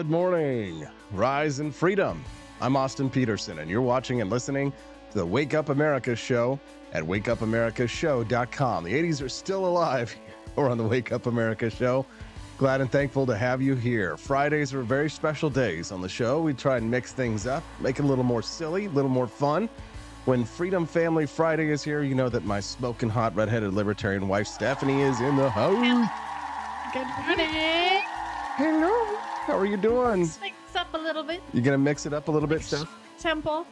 Good morning. Rise in freedom. I'm Austin Peterson, and you're watching and listening to the Wake Up America show at wakeupAmericaShow.com. The 80s are still alive or on the Wake Up America show. Glad and thankful to have you here. Fridays are very special days on the show. We try and mix things up, make it a little more silly, a little more fun. When Freedom Family Friday is here, you know that my smoking hot redheaded libertarian wife Stephanie is in the house. Good morning. Hello. How are you doing? Mix up a little bit. You gonna mix it up a little bit, Steph? Temple.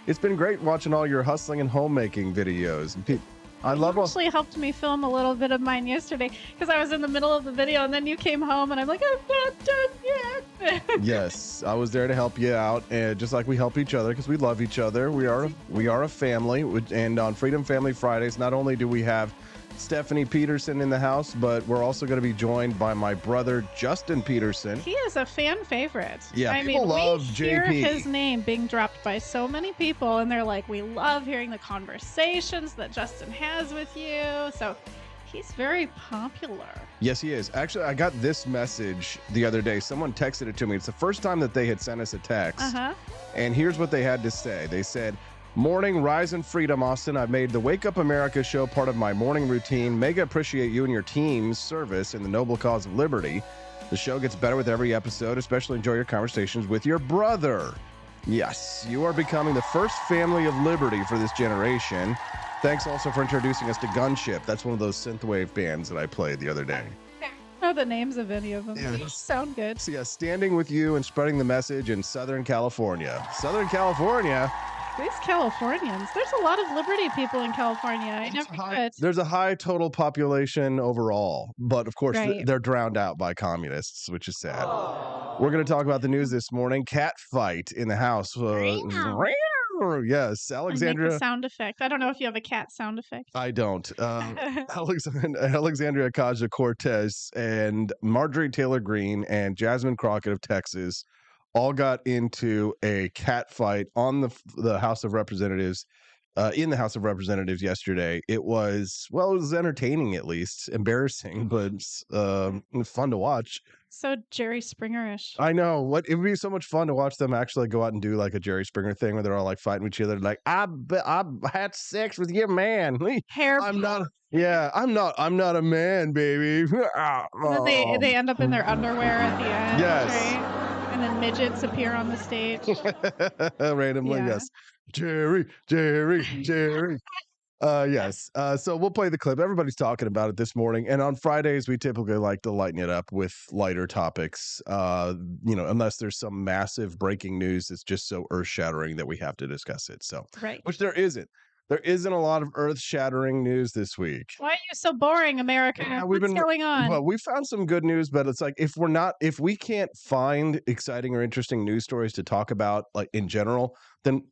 It's been great watching all your hustling and homemaking videos. I love You actually helped me film a little bit of mine yesterday because I was in the middle of the video and then you came home and I'm like, I'm not done yet. Yes, I was there to help you out, and just like we help each other because we love each other. We are a family, and on Freedom Family Fridays, not only do we have Stephanie Peterson in the house, but we're also going to be joined by my brother Justin Peterson. He is a fan favorite. Yeah, I people mean, love we hear JP. his name being dropped by so many people, and they're like, we love hearing the conversations that Justin has with you. So he's very popular. Yes, he is. Actually, I got this message the other day. Someone texted it to me. It's the first time that they had sent us a text. And here's what they had to say. They said, "Morning, rise in freedom, Austin. I've made the Wake Up America show part of my morning routine. Mega appreciate you and your team's service in the noble cause of liberty. The show gets better with every episode. Especially enjoy your conversations with your brother. Yes, you are becoming the first family of liberty for this generation. Thanks also for introducing us to Gunship." That's one of those synthwave bands that I played the other day. I don't know the names of any of them. Yeah. They sound good. So yeah, standing with you and spreading the message in Southern California. Southern California. These Californians, there's a lot of liberty people in California. I never could. There's a high total population overall, but of course Right. they're drowned out by communists, which is sad. We're going to talk about the news this morning. Cat fight in the house. Yes, And make the Alexandria. sound effect. I don't know if you have a cat sound effect. I don't. Alexandria Ocasio-Cortez and Marjorie Taylor Greene and Jasmine Crockett of Texas all got into a cat fight on the House of Representatives, in the House of Representatives yesterday. It was entertaining, at least. Embarrassing, but fun to watch. So Jerry Springer-ish. I know. It would be so much fun to watch them actually go out and do like a Jerry Springer thing where they're all like fighting each other. Like, I had sex with your man. Hair. I'm not. Yeah, I'm not a man, baby. And then they end up in their underwear at the end. Yes. Right? And then midgets appear on the stage. Randomly, Yeah. yes. Jerry. Yes. So we'll play the clip. Everybody's talking about it this morning. And on Fridays, we typically like to lighten it up with lighter topics. Unless there's some massive breaking news that's just so earth-shattering that we have to discuss it. So, Right. which there isn't. There isn't a lot of earth-shattering news this week. Why are you so boring, America? Yeah, What's going on? Well, we found some good news, but it's like if we can't find exciting or interesting news stories to talk about, like in general, then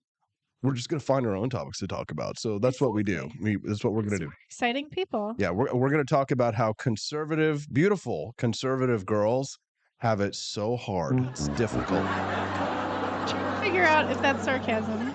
we're just going to find our own topics to talk about. So that's what we do. That's what we're going to do. Exciting people. Yeah, we're going to talk about how beautiful conservative girls have it so hard. It's difficult. Trying to figure out if that's sarcasm.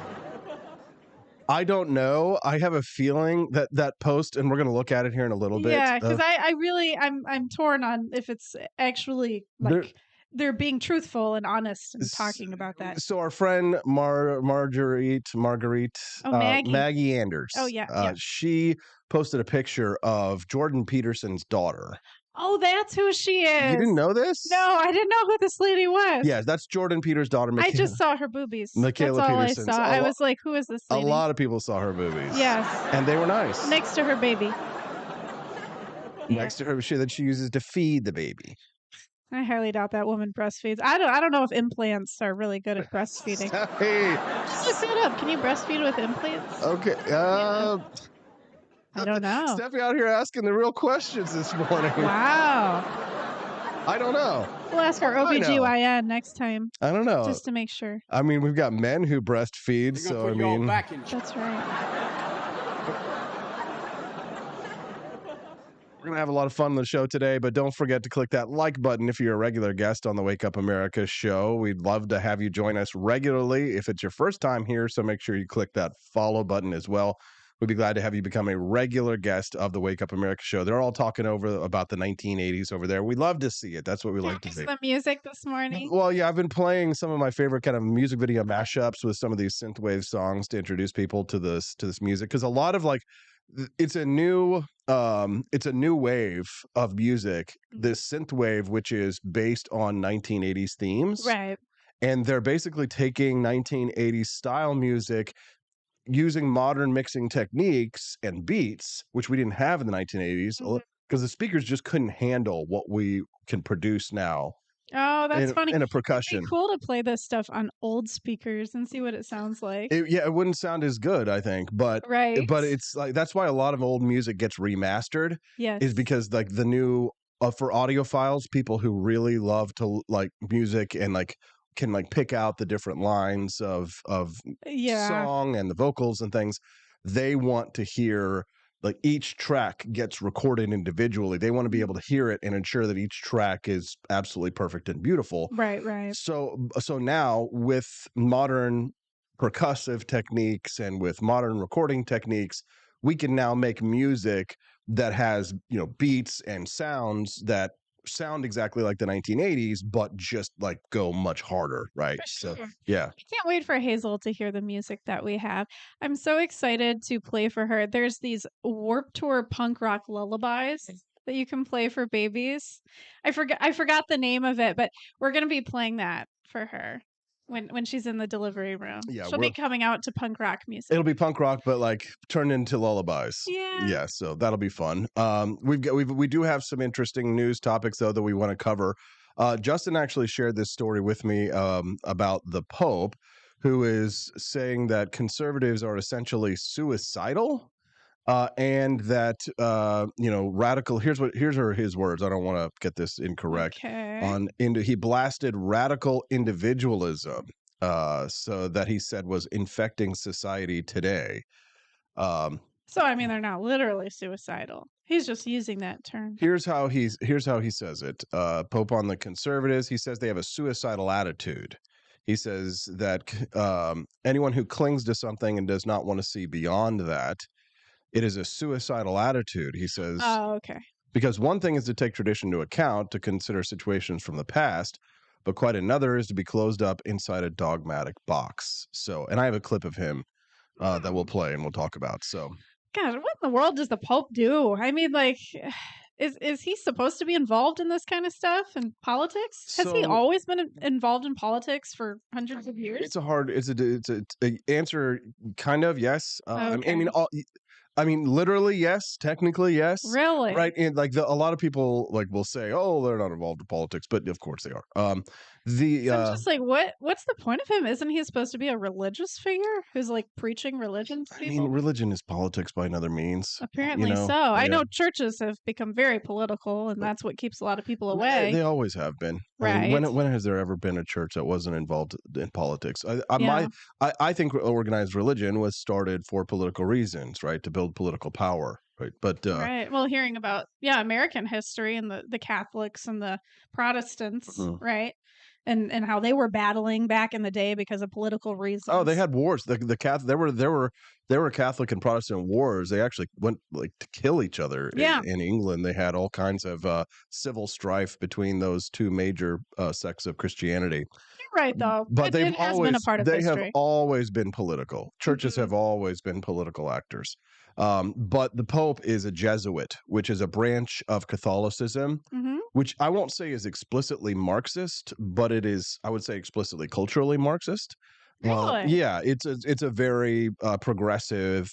I don't know. I have a feeling that post, and we're going to look at it here in a little bit. Yeah, because I'm torn on if it's actually like they're being truthful and honest and talking about that. So our friend Marguerite, Maggie Anders. Oh, yeah. She posted a picture of Jordan Peterson's daughter. Oh, that's who she is. You didn't know this? No, I didn't know who this lady was. Yeah, that's Jordan Peterson's daughter. I just saw her boobies. Michaela that's all Peterson's. I saw. I was like, who is this lady? A lot of people saw her boobies. Yes. And they were nice. Next to her baby. Next to her, that she uses to feed the baby. I highly doubt that woman breastfeeds. I don't know if implants are really good at breastfeeding. Hey. Just look that up. Can you breastfeed with implants? Okay. I don't know. Steffi out here asking the real questions this morning. Wow. I don't know. We'll ask our OBGYN next time. I don't know. Just to make sure. I mean, we've got men who breastfeed, so I mean. That's right. We're going to have a lot of fun on the show today, but don't forget to click that like button if you're a regular guest on the Wake Up America show. We'd love to have you join us regularly if it's your first time here, so make sure you click that follow button as well. we'd be glad to have you become a regular guest of the Wake Up America show. They're all talking over about the 1980s over there. We love to see it. That's what we like to see. The music this morning. Well, yeah, I've been playing some of my favorite kind of music video mashups with some of these synthwave songs to introduce people to this music, because a lot of like it's a new wave of music, this synthwave, which is based on 1980s themes. Right. And they're basically taking 1980s style music, using modern mixing techniques and beats, which we didn't have in the 1980s, because the speakers just couldn't handle what we can produce now. Oh, that's funny. In a percussion. It'd be cool to play this stuff on old speakers and see what it sounds like. It wouldn't sound as good, I think, but it's like that's why a lot of old music gets remastered. Yes, is because like the new for audiophiles, people who really love to like music and like can like pick out the different lines of song and the vocals and things, they want to hear like each track gets recorded individually. They want to be able to hear it and ensure that each track is absolutely perfect and beautiful. Right. So now with modern percussive techniques and with modern recording techniques, we can now make music that has, beats and sounds that sound exactly like the 1980s, but just like go much harder, right? Sure. So yeah, I can't wait for Hazel to hear the music that we have. I'm so excited to play for her. There's these Warped Tour punk rock lullabies that you can play for babies. I forgot the name of it, but we're gonna be playing that for her when she's in the delivery room. Yeah, she'll be coming out to punk rock music. It'll be punk rock, but like turned into lullabies. Yeah. So that'll be fun. We do have some interesting news topics though that we want to cover. Justin actually shared this story with me about the Pope, who is saying that conservatives are essentially suicidal. And that radical. Here's his words. I don't want to get this incorrect. Okay. He blasted radical individualism, so that he said was infecting society today. So I mean, they're not literally suicidal. He's just using that term. Here's how he says it. Pope on the conservatives. He says they have a suicidal attitude. He says that anyone who clings to something and does not want to see beyond that, it is a suicidal attitude, he says. Oh, okay. Because one thing is to take tradition into account, to consider situations from the past, but quite another is to be closed up inside a dogmatic box. So, and I have a clip of him that we'll play and we'll talk about. So, God, what in the world does the Pope do? I mean, like, is he supposed to be involved in this kind of stuff and politics? Has he always been involved in politics for hundreds of years? It's a answer, kind of, yes. Okay. I mean, literally, yes. Technically, yes. Really? Right. And like a lot of people like will say, "Oh, they're not involved in politics," but of course they are. I'm just like, what's the point of him? Isn't he supposed to be a religious figure who's like preaching religion to people? I mean, religion is politics by another means. Apparently so. Yeah. I know churches have become very political, and that's what keeps a lot of people away. They always have been. Right. I mean, when has there ever been a church that wasn't involved in politics? I think organized religion was started for political reasons, right? To build political power. Right. But right. Well, hearing about American history and the Catholics and the Protestants, right? And how they were battling back in the day because of political reasons. Oh, they had wars. The Catholic there were Catholic and Protestant wars. They actually went like to kill each other. In England, they had all kinds of civil strife between those two major sects of Christianity. You're right, though. But it has been a part of history. They have always been political. Churches have always been political actors. But the Pope is a Jesuit, which is a branch of Catholicism, which I won't say is explicitly Marxist, but it is, I would say, explicitly culturally Marxist. Really? Yeah, it's a very progressive,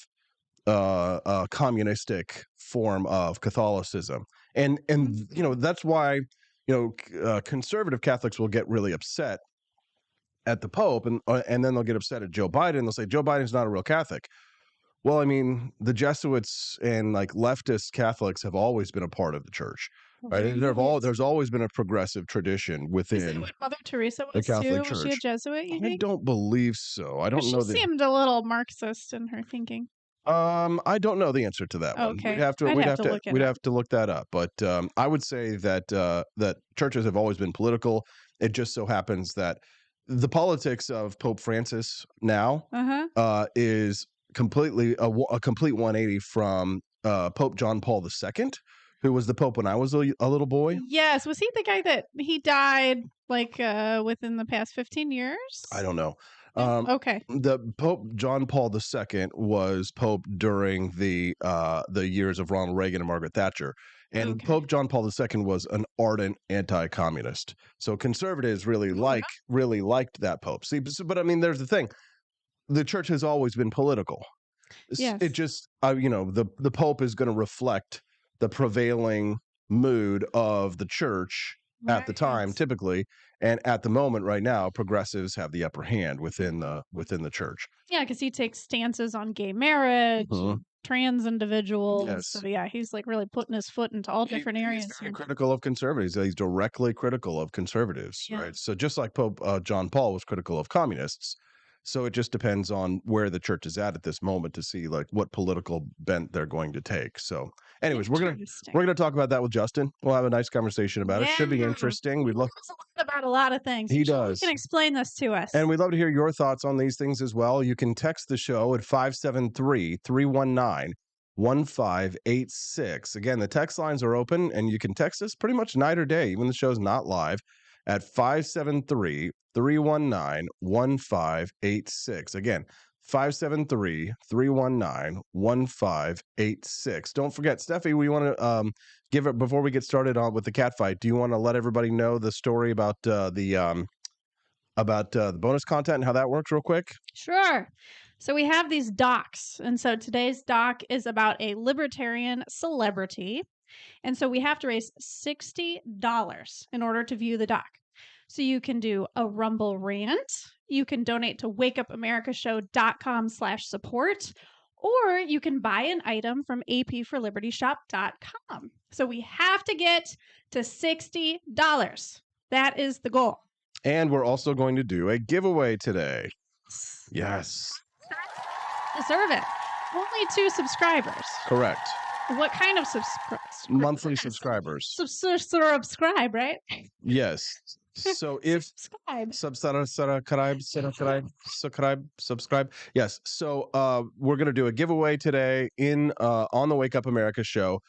communistic form of Catholicism, and that's why conservative Catholics will get really upset at the Pope, and then they'll get upset at Joe Biden. They'll say Joe Biden's not a real Catholic. Well, I mean, the Jesuits and like leftist Catholics have always been a part of the church, right? And there's always been a progressive tradition within. Is that what Mother Teresa was the Catholic too? Church. Was she a Jesuit? You think? I don't believe so. I don't know. She seemed a little Marxist in her thinking. I don't know the answer to that one. Okay. We'd have to look that up. But I would say that that churches have always been political. It just so happens that the politics of Pope Francis now is completely a complete 180 from Pope John Paul II, who was the Pope when I was a little boy. Yes. Was he the guy that he died like within the past 15 years? I don't know. Okay. The Pope John Paul II was Pope during the years of Ronald Reagan and Margaret Thatcher. And Pope John Paul II was an ardent anti-communist. So conservatives really liked that Pope. See, but I mean, there's the thing. The church has always been political. Yes. It just, the Pope is going to reflect the prevailing mood of the church at the time, typically, and at the moment, right now, progressives have the upper hand within the church. Yeah, because he takes stances on gay marriage, trans individuals. Yes. So yeah, he's like really putting his foot into all different areas. He's very critical of conservatives. He's directly critical of conservatives, right? So just like Pope John Paul was critical of communists. So it just depends on where the church is at this moment to see like what political bent they're going to take. So anyways, we're gonna talk about that with Justin. We'll have a nice conversation about it. Should be interesting. We'd love about a lot of things. He does. He can explain this to us. And we'd love to hear your thoughts on these things as well. You can text the show at 573-319-1586. Again, the text lines are open and you can text us pretty much night or day, even the show's not live, at 573-319-1586. Again, 573-319-1586. Don't forget, Steffi, we want to give it before we get started on with the cat fight. Do you want to let everybody know the story about the bonus content and how that works real quick? Sure. So we have these docs. And so today's doc is about a libertarian celebrity. And so we have to raise $60 in order to view the doc. So you can do a Rumble rant. You can donate to wakeupamerica.show.com/support, or you can buy an item from apforlibertyshop.com. So we have to get to $60. That is the goal. And we're also going to do a giveaway today. Yes. Deserve it. Only 2 subscribers. Correct. What kind of subscribers? Monthly subscribers. Subscribe, right? Yes. So if subscribe. Yes. So we're going to do a giveaway today on the Wake Up America show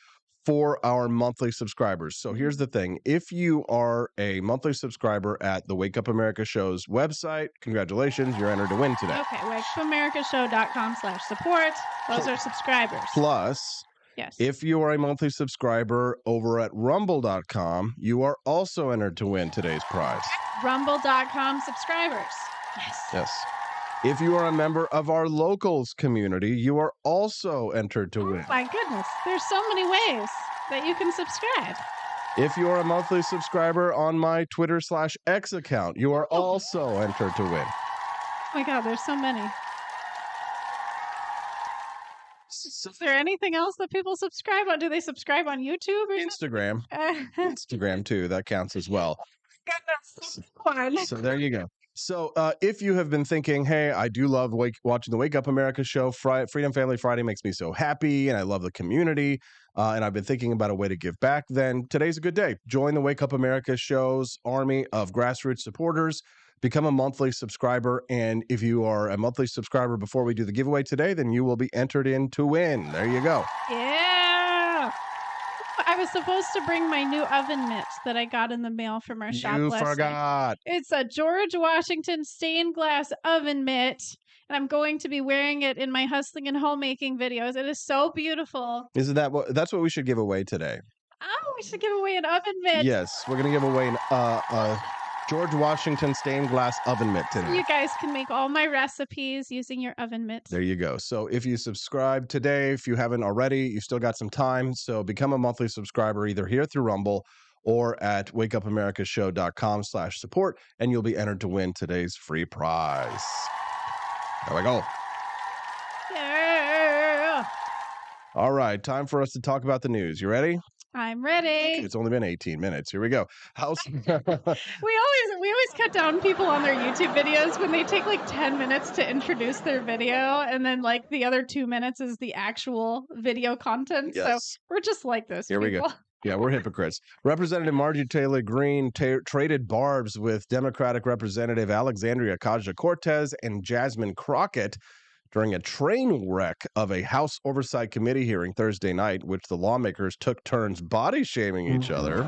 for our monthly subscribers. So here's the thing. If you are a monthly subscriber at the Wake Up America show's website, congratulations, you're entered to win today. Okay, wakeupamerica.show.com/support. Those are subscribers. Plus, yes, if you are a monthly subscriber over at rumble.com, you are also entered to win today's prize. Rumble.com subscribers. Yes. Yes. If you are a member of our locals community, you are also entered to win. Oh my goodness. There's so many ways that you can subscribe. If you are a monthly subscriber on my Twitter/X account, you are also entered to win. Oh my God, there's so many. Is there anything else that people subscribe on? Do they subscribe on YouTube or Instagram? Instagram too. That counts as well. Goodness. So there you go. So if you have been thinking, hey, I do love watching the Wake Up America show, Freedom Family Friday makes me so happy, and I love the community, and I've been thinking about a way to give back, then today's a good day. Join the Wake Up America show's army of grassroots supporters. Become a monthly subscriber, and if you are a monthly subscriber before we do the giveaway today, then you will be entered in to win. There you go. Yeah. I was supposed to bring my new oven mitt that I got in the mail from our shop last night. You forgot. It's a George Washington stained glass oven mitt, and I'm going to be wearing it in my hustling and homemaking videos. It is so beautiful. Isn't that that's what we should give away today? Oh, we should give away an oven mitt. Yes, we're going to give away an George Washington stained glass oven mitt today. You guys can make all my recipes using your oven mitt. There you go. So if you subscribe today, if you haven't already, you've still got some time. So become a monthly subscriber either here through Rumble or at wakeupamerica.show.com/support, and you'll be entered to win today's free prize. There we go. Yeah. All right, time for us to talk about the news. You ready? I'm ready. It's only been 18 minutes. Here we go. We always cut down people on their YouTube videos when they take like 10 minutes to introduce their video, and then like the other 2 minutes is the actual video content. Yes. So we're just like this. Here we go. Yeah, we're hypocrites. Representative Marjorie Taylor Greene traded barbs with Democratic Representative Alexandria Ocasio-Cortez and Jasmine Crockett during a train wreck of a House Oversight Committee hearing Thursday night, which the lawmakers took turns body shaming each other.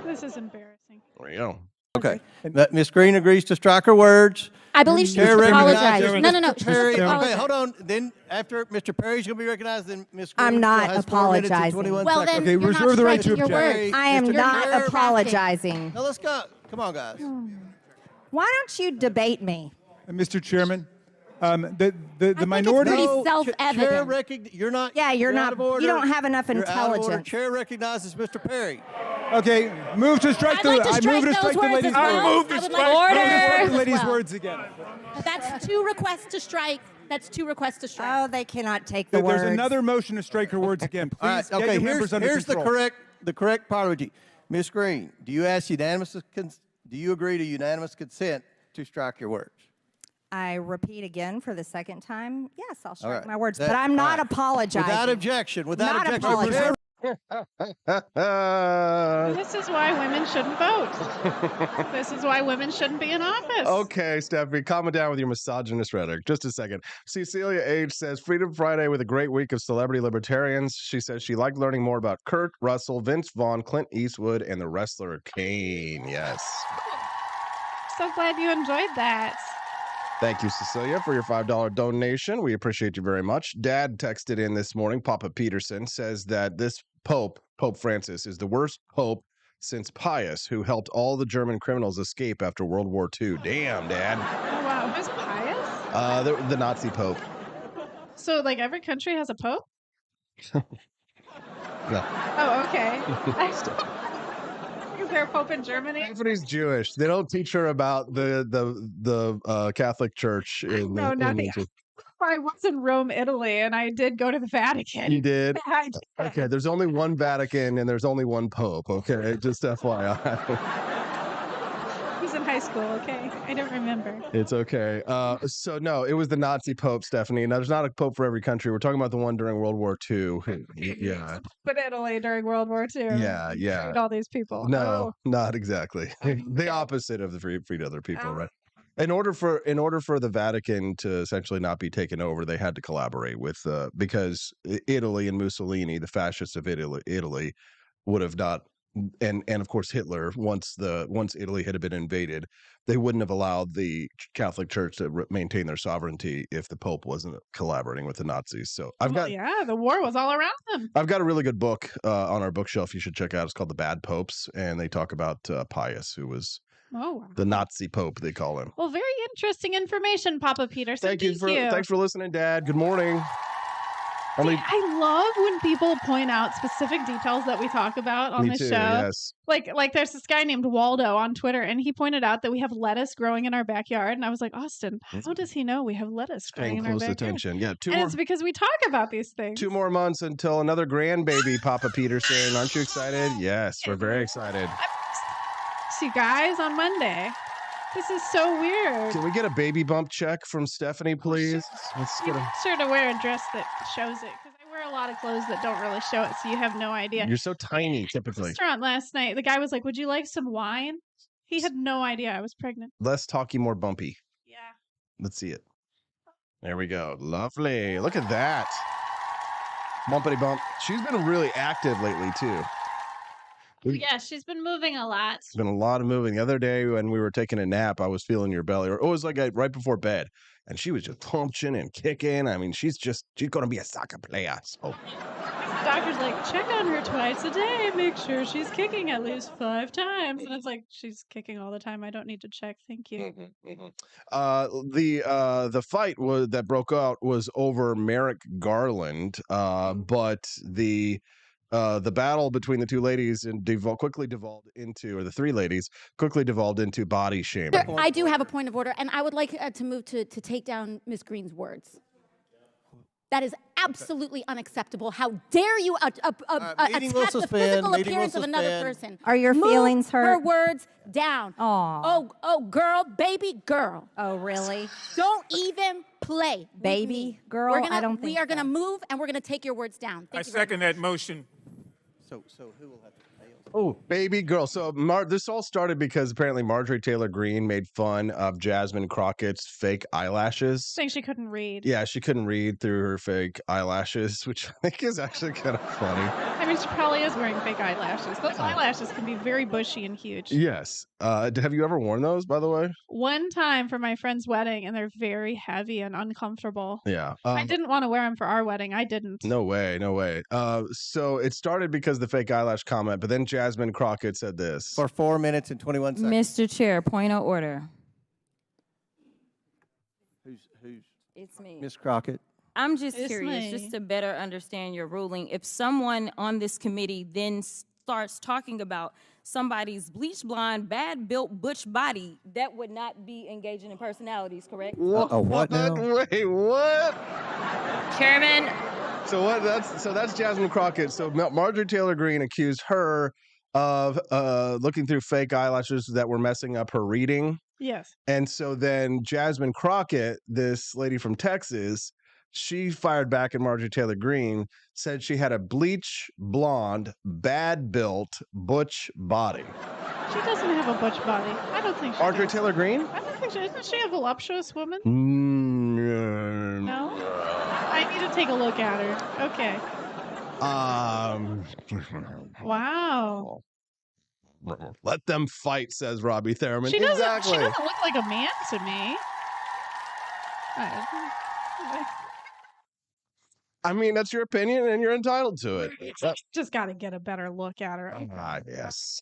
This is embarrassing. There you go. Okay. Ms. Green agrees to strike her words. I believe she needs to apologize. No. Perry, okay, hold on. Then after Mr. Perry's going to be recognized, then Ms. Green I'm not has 4 minutes and apologizing. 21 Well, seconds. then you're reserve not the right to striking your object. words. I am Mr. not Kerr. apologizing. Now let's go. Come on, guys. Why don't you debate me? Mr. Chairman, the it's minority. pretty No, self-evident. Chair you're not. Yeah, you're out not. of order. You don't have enough You're out of order. intelligence. Chair recognizes Mr. Perry. Okay, move to strike I'd like to I strike move to those strike the words lady's as well. words. I would like to strike The those lady's as well. words again. That's 2 requests to strike. That's 2 requests to strike. Oh, they cannot take the words. There's another motion to strike her words again. Please All right. get Okay. your members under Here's control. the correct parliamentary. Ms. Green, do you agree to unanimous consent to strike your words? I repeat again for the second time. Yes, I'll strike right. my words, That- but I'm not all right. apologizing. Without objection. Without Not objection. apologizing. This is why women shouldn't vote. This is why women shouldn't be in office. Okay, Stephanie, calm it down with your misogynist rhetoric. Just a second. Cecilia H. says, Freedom Friday with a great week of celebrity libertarians. She says she liked learning more about Kurt Russell, Vince Vaughn, Clint Eastwood, and the wrestler Kane. Yes. So glad you enjoyed that. Thank you, Cecilia, for your $5 donation. We appreciate you very much. Dad texted in this morning. Papa Peterson says that this Pope Francis, is the worst pope since Pius, who helped all the German criminals escape after World War II. Damn, Dad. Oh, wow. Who's Pius? The Nazi Pope. So, like, every country has a pope? No. Oh, okay. Is there a pope in Germany? Stephanie's Jewish. They don't teach her about the Catholic Church. No, nothing. I was in Rome, Italy, and I did go to the Vatican. You did? I did. Okay, there's only one Vatican and there's only one Pope. Okay, just FYI. I was in high school, okay? I don't remember. It's okay. So no, it was the Nazi Pope, Stephanie. Now, there's not a Pope for every country. We're talking about the one during World War II. Yeah. But Italy during World War II. Yeah. Freed all these people. No, not exactly. The opposite of the freed other people, right? In order for the Vatican to essentially not be taken over, they had to collaborate with because Italy and Mussolini, the fascists of Italy, would have not, and of course Hitler, once Italy had been invaded, they wouldn't have allowed the Catholic Church to maintain their sovereignty if the Pope wasn't collaborating with the Nazis. So the war was all around them. I've got a really good book on our bookshelf you should check out. It's called The Bad Popes, and they talk about Pius, who was the Nazi Pope, they call him. Well, very interesting information, Papa Peterson. Thank you. Thanks for listening, Dad. Good morning. I love when people point out specific details that we talk about on the show. Yes. Like there's this guy named Waldo on Twitter, and he pointed out that we have lettuce growing in our backyard. And I was like, Austin, how does he know we have lettuce growing in our backyard? Paying close attention. Yeah. It's because we talk about these things. 2 more months until another grandbaby, Papa Peterson. Aren't you excited? Yes, we're very excited. See you guys on Monday. This is so weird. Can we get a baby bump check from Stephanie, please? You make sure to wear a dress that shows it, because I wear a lot of clothes that don't really show it, so you have no idea. You're so tiny, typically. Restaurant last night, the guy was like, "Would you like some wine?" He had no idea I was pregnant. Less talky, more bumpy. Yeah. Let's see it. There we go. Lovely. Look at that. Bumpity bump. She's been really active lately, too. Yeah, she's been moving a lot. It's been a lot of moving. The other day when we were taking a nap, I was feeling your belly. Or it was like right before bed. And she was just punching and kicking. I mean, she's going to be a soccer player. So. The doctor's like, check on her twice a day. Make sure she's kicking at least 5 times. And it's like, she's kicking all the time. I don't need to check. Thank you. The fight that broke out was over Merrick Garland. But the battle between the 2 ladies quickly devolved into, or the 3 ladies quickly devolved into body shaming. I do have a point of order, and I would like to move to take down Ms. Green's words. That is absolutely unacceptable. How dare you attack the physical appearance of another person? Are your feelings hurt? Her words down. Aw. Oh, girl, baby girl. Oh, really? Don't even play. Baby girl? I don't think we are going to move, and we're going to take your words down. I second that motion. So who will have to? Oh, baby girl. So this all started because apparently Marjorie Taylor Greene made fun of Jasmine Crockett's fake eyelashes. Saying she couldn't read. Yeah, she couldn't read through her fake eyelashes, which I think is actually kind of funny. I mean, she probably is wearing fake eyelashes. Those eyelashes can be very bushy and huge. Yes. Have you ever worn those, by the way? One time for my friend's wedding, and they're very heavy and uncomfortable. Yeah. I didn't want to wear them for our wedding. I didn't. No way. No way. So it started because of the fake eyelash comment, but then Jasmine Crockett said this. For 4 minutes and 21 seconds. Mr. Chair, point of order. Who's It's me. Ms. Crockett? I'm just It's curious, me. just to better understand your ruling. If someone on this committee then starts talking about somebody's bleach blonde, bad built butch body, that would not be engaging in personalities, correct? What now? Wait, what? Chairman. So that's Jasmine Crockett. So Marjorie Taylor Greene accused her of looking through fake eyelashes that were messing up her reading. Yes. And so then Jasmine Crockett, this lady from Texas, she fired back at Marjorie Taylor Greene, said she had a bleach blonde, bad built, butch body. She doesn't have a butch body. I don't think she Marjorie does. Taylor Greene? I don't think she isn't she a voluptuous woman? No. I need to take a look at her. Okay. Wow. Let them fight, says Robbie Thurman. She doesn't Exactly. look like a man to me. I mean, that's your opinion, and you're entitled to it. Just got to get a better look at her. Yes.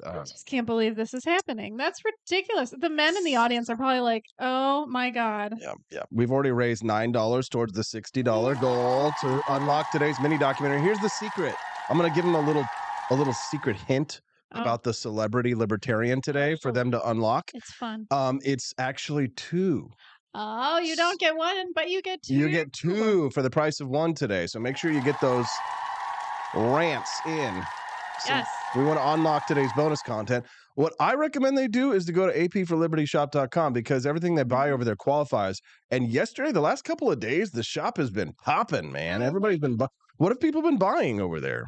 I just can't believe this is happening. That's ridiculous. The men in the audience are probably like, "Oh my god." Yeah. We've already raised $9 towards the $60 goal to unlock today's mini documentary. Here's the secret. I'm going to give them a little secret hint about the celebrity libertarian today for them to unlock. It's fun. It's actually 2. Oh, you don't get one, but you get 2. You get 2 for the price of 1 today. So make sure you get those rants in. So Yes. we want to unlock today's bonus content. What I recommend they do is to go to apforlibertyshop.com because everything they buy over there qualifies. And yesterday, the last couple of days, the shop has been popping, man. Everybody's been what have people been buying over there?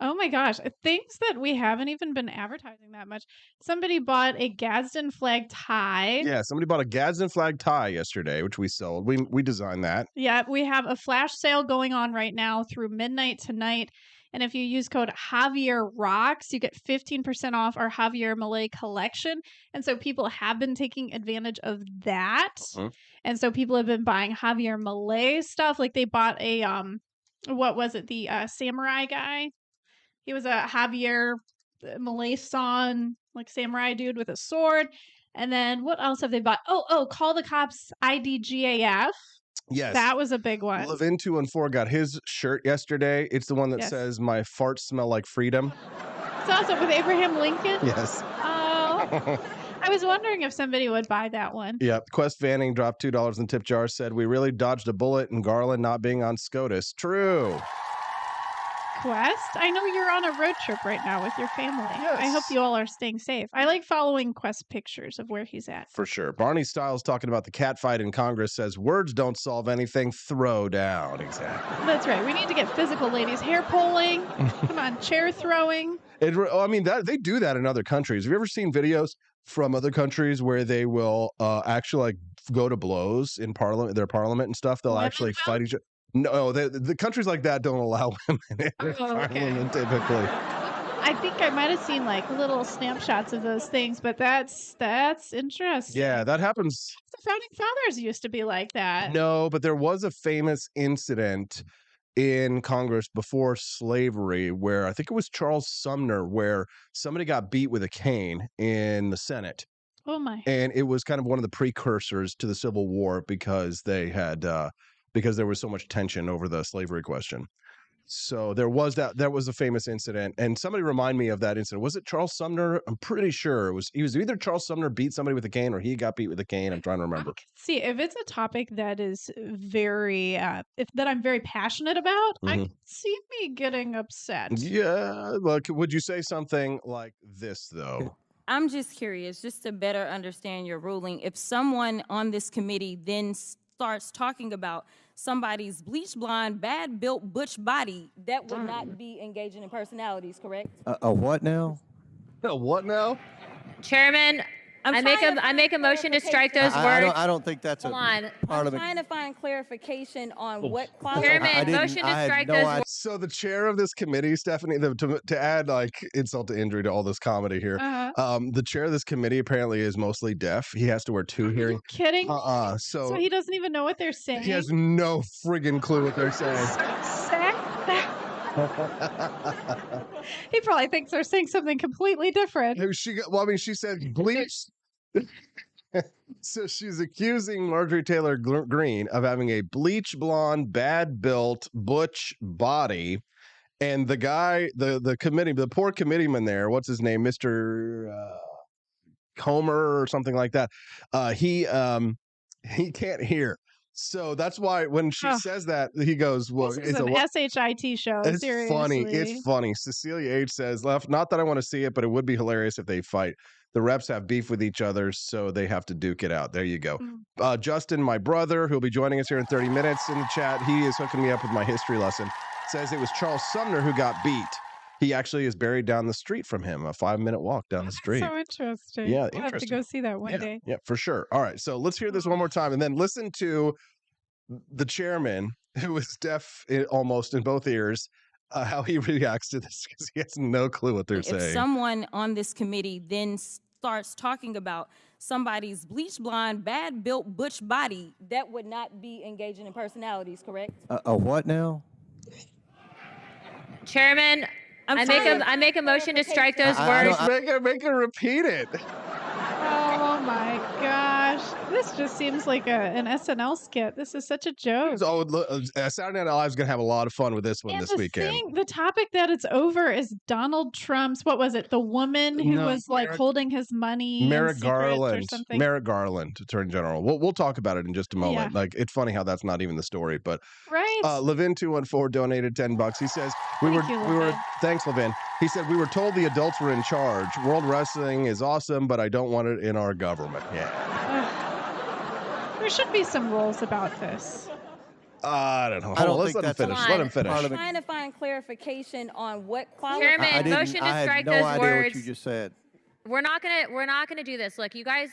Oh my gosh, things that we haven't even been advertising that much. Somebody bought a Gadsden flag tie. Yeah, somebody bought a Gadsden flag tie yesterday, which we sold. We designed that. Yeah, we have a flash sale going on right now through midnight tonight. And if you use code Javier Rocks, you get 15% off our Javier Malay collection. And so people have been taking advantage of that. And so people have been buying Javier Malay stuff. Like they bought a what was it? The samurai guy. He was a Javier Malay son, like samurai dude with a sword. And then what else have they bought? Oh, Call the Cops IDGAF. Yes. That was a big one. Levin 214 got his shirt yesterday. It's the one that says, "My farts smell like freedom." It's also with Abraham Lincoln. Yes. Oh. I was wondering if somebody would buy that one. Yep. Quest Vanning dropped $2 in tip jar, said, "We really dodged a bullet in Garland not being on SCOTUS." True. Quest, I know you're on a road trip right now with your family. Yes. I hope you all are staying safe. I like following Quest pictures of where he's at. For sure. Barney Styles talking about the cat fight in Congress says, "Words don't solve anything. Throw down." Exactly. That's right. We need to get physical, ladies. Hair pulling. Come on, chair throwing. I mean, they do that in other countries. Have you ever seen videos from other countries where they will actually like go to blows in their parliament and stuff? They'll actually fight each other. No, the countries like that don't allow women in parliament typically. I think I might have seen like little snapshots of those things, but that's interesting. Yeah, that happens. The founding fathers used to be like that. No, but there was a famous incident in Congress before slavery where I think it was Charles Sumner, where somebody got beat with a cane in the Senate. Oh my. And it was kind of one of the precursors to the Civil War because they had because there was so much tension over the slavery question. So there was a famous incident, and somebody remind me of that incident. Was it Charles Sumner? I'm pretty sure he was either Charles Sumner beat somebody with a cane or he got beat with a cane. I'm trying to remember. See, if it's a topic that is very that I'm very passionate about, I can see me getting upset. Yeah, look, would you say something like this though? I'm just curious, just to better understand your ruling. If someone on this committee then starts talking about somebody's bleach blonde, bad built butch body, that would not be engaging in personalities, correct? A what now? What now? Chairman, I make a motion to strike those words. I don't think that's Hold on. I'm trying to find clarification on what qualifies. Chairman, motion to strike those words. So the chair of this committee, Stephanie, to add like insult to injury to all this comedy here, the chair of this committee apparently is mostly deaf. He has to wear two hearing. Kidding? So he doesn't even know what they're saying. He has no friggin' clue what they're saying. He probably thinks they're saying something completely different. She said bleach. So she's accusing Marjorie Taylor Greene of having a bleach blonde, bad built, butch body. And the guy, the committee, the poor committeeman there, what's his name? Mr. Comer or something like that. He can't hear. So that's why when she says that, he goes, well, it's an SHIT show. It's seriously. funny. It's funny. Cecilia H. says, not that I want to see it, but it would be hilarious if they fight. The reps have beef with each other, so they have to duke it out. There you go. Justin, my brother, who'll be joining us here in 30 minutes in the chat, he is hooking me up with my history lesson, says it was Charles Sumner who got beat. He actually is buried down the street from him, a 5-minute walk down the street. So interesting. Yeah, I'll have to go see that one day. Yeah, for sure. All right, so let's hear this one more time, and then listen to the chairman, who is deaf almost in both ears, how he reacts to this, because he has no clue what they're saying. If someone on this committee then starts talking about somebody's bleach blonde, bad built butch body, that would not be engaging in personalities, correct? A what now? Chairman, I make a motion to strike those words. Make her repeat it. Oh my gosh. This just seems like an SNL skit. This is such a joke. Saturday Night Live is going to have a lot of fun with this one this weekend. The topic that it's over is Donald Trump's, what was it? The woman who was holding his money. Merrick Garland. Or something. Merrick Garland, Attorney General. We'll talk about it in just a moment. Yeah. Like, it's funny how that's not even the story, but right. Levin 214 donated $10. He says thanks, Levin. He said, we were told the adults were in charge. World Wrestling is awesome, but I don't want it in our government. Yeah. There should be some rules about this. I don't know. Let's let him finish. Let him finish. I'm trying to find clarification on what qualifies. Chairman, motion to strike those words. I had no idea what you just said. We're not gonna do this. Look, you guys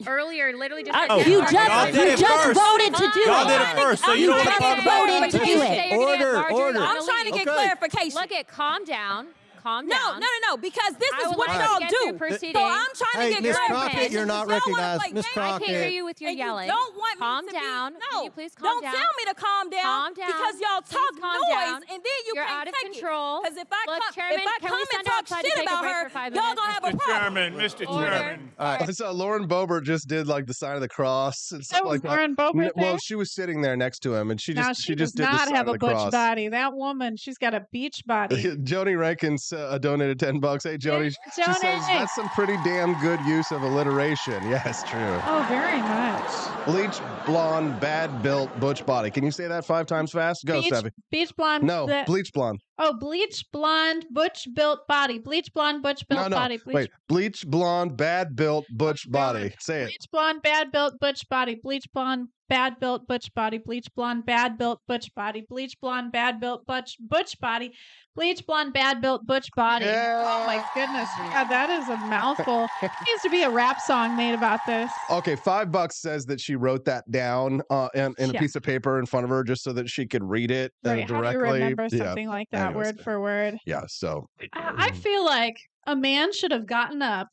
earlier literally just you just voted to do it. Y'all did it first, so you don't voted to do it. Order. I'm trying to get clarification. Look at calm down. No, because this is what y'all do. So I'm trying to get Miss clarification. Crockett, you're not recognized. Miss Crockett. I can't hear you with your yelling. Don't want calm me down. To be, Can you please calm down? Don't tell me to calm down. Calm down. Because y'all talk noise and then You're can't out of take control. Because if I Chairman, come and talk shit about her, y'all gonna have a problem. Mr. Chairman. I saw Lauren Boebert just did like the sign of the cross and stuff like that. Lauren Boebert Well, she was sitting there next to him, and she just did the sign not have of a the butch cross. body. That woman, she's got a beach body. Joni Rankins donated $10. Hey, Joni. She Joni. says that's some pretty damn good use of alliteration. Yes, true. Oh, very much. Bleach blonde, bad built, butch body. Can you say that 5 times fast? Go, Steffi. Beach blonde. No, bleach blonde. Oh, bleach blonde, butch built body. Bleach blonde, butch built body. Wait, bleach blonde, bad built, butch body. Say it. Bleach blonde, bad built, butch body. Bleach blonde, bad built, butch body. Bleach blonde, bad built, butch body. Bleach blonde, bad built, butch body. Bleach blonde, bad built, butch body. Yeah. Oh my goodness, God, that is a mouthful. There needs to be a rap song made about this. Okay, $5 says that she wrote that down in a piece of paper in front of her just so that she could read it right. directly. How do you remember something like that, word for word? Yeah, so. I feel like a man should have gotten up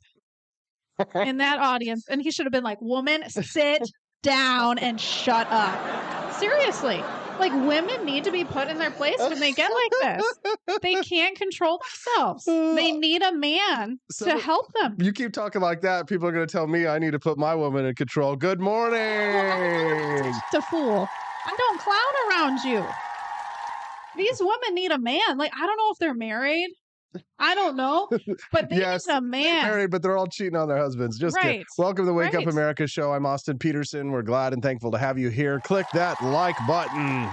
in that audience and he should have been like, woman, sit down and shut up. Seriously. Like, women need to be put in their place when they get like this. They can't control themselves. They need a man to help them. You keep talking like that, people are going to tell me I need to put my woman in control. Good morning. Just a fool. I don't clown around you. These women need a man. Like, I don't know if they're married. I don't know, but they need a man. Married, but they're all cheating on their husbands. Just kidding. Welcome to the Wake Up America show. I'm Austin Peterson. We're glad and thankful to have you here. Click that like button.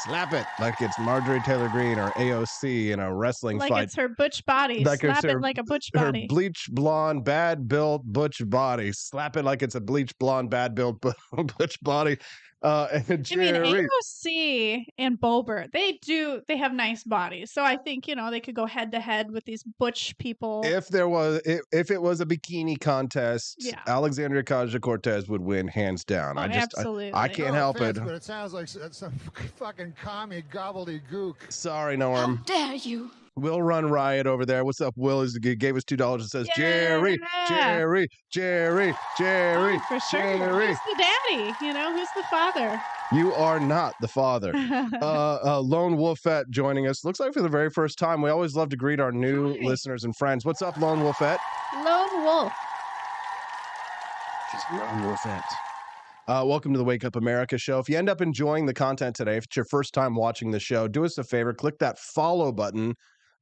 slap it like it's Marjorie Taylor Greene or AOC in a wrestling like fight. it's her butch body. Like Slap it's it her- like a butch Her body. bleach blonde, bad built butch body. Slap it like it's a bleach blonde, bad built butch body. And I mean, Jerry, AOC and Boebert, they have nice bodies. So I think, they could go head to head with these butch people. if it was a bikini contest, Yeah. Alexandria Ocasio-Cortez would win hands down. Oh, absolutely. I can't help it. But it sounds like some fucking commie gobbledygook. Sorry, Norm. Dare you? We'll run riot over there. What's up, Will? Gave us $2 and says, Yeah. Jerry. Oh, for sure. Jerry. Who's the daddy? Who's the father? You are not the father. Lone Wolfette joining us. Looks like for the very first time. We always love to greet our new listeners and friends. What's up, Lone Wolfette? Lone Wolf. She's Lone Wolfette. Welcome to the Wake Up America show. If you end up enjoying the content today, if it's your first time watching the show, do us a favor, click that follow button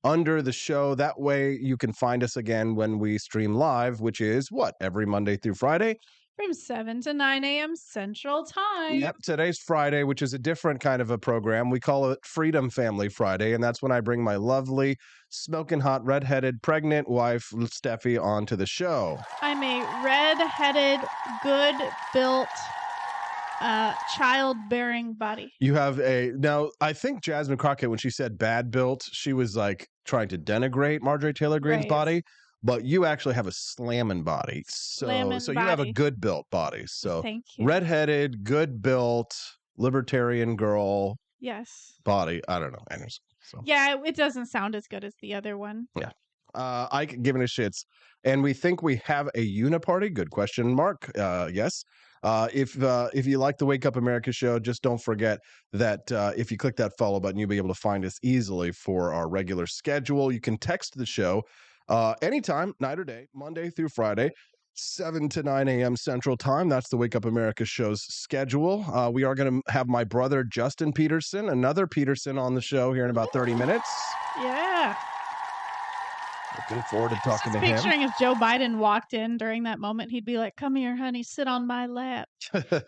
under the show. That way you can find us again when we stream live, which is every Monday through Friday. From 7 to 9 a.m. Central Time. Yep, today's Friday, which is a different kind of a program. We call it Freedom Family Friday, and that's when I bring my lovely, smoking hot, redheaded, pregnant wife, Steffi, onto the show. I'm a red-headed, good-built, childbearing body. You have now, I think Jasmine Crockett, when she said bad built, she was like trying to denigrate Marjorie Taylor Greene's body. But you actually have a slamming body. So you have a good built body. So thank you. Redheaded, good built, libertarian girl. Yes. Body. I don't know. Anyways, so. Yeah, it doesn't sound as good as the other one. Yeah. I can give it a shits. And we think we have a uniparty. Good question, Mark. Yes. If you like the Wake Up America show, just don't forget that if you click that follow button, you'll be able to find us easily for our regular schedule. You can text the show anytime, night or day, Monday through Friday, 7 to 9 a.m. Central Time. That's the Wake Up America show's schedule. We are going to have my brother, Justin Peterson, another Peterson, on the show here in about 30 minutes. Yeah. Looking forward to talking to him. Picturing if Joe Biden walked in during that moment, he'd be like, "Come here, honey, sit on my lap."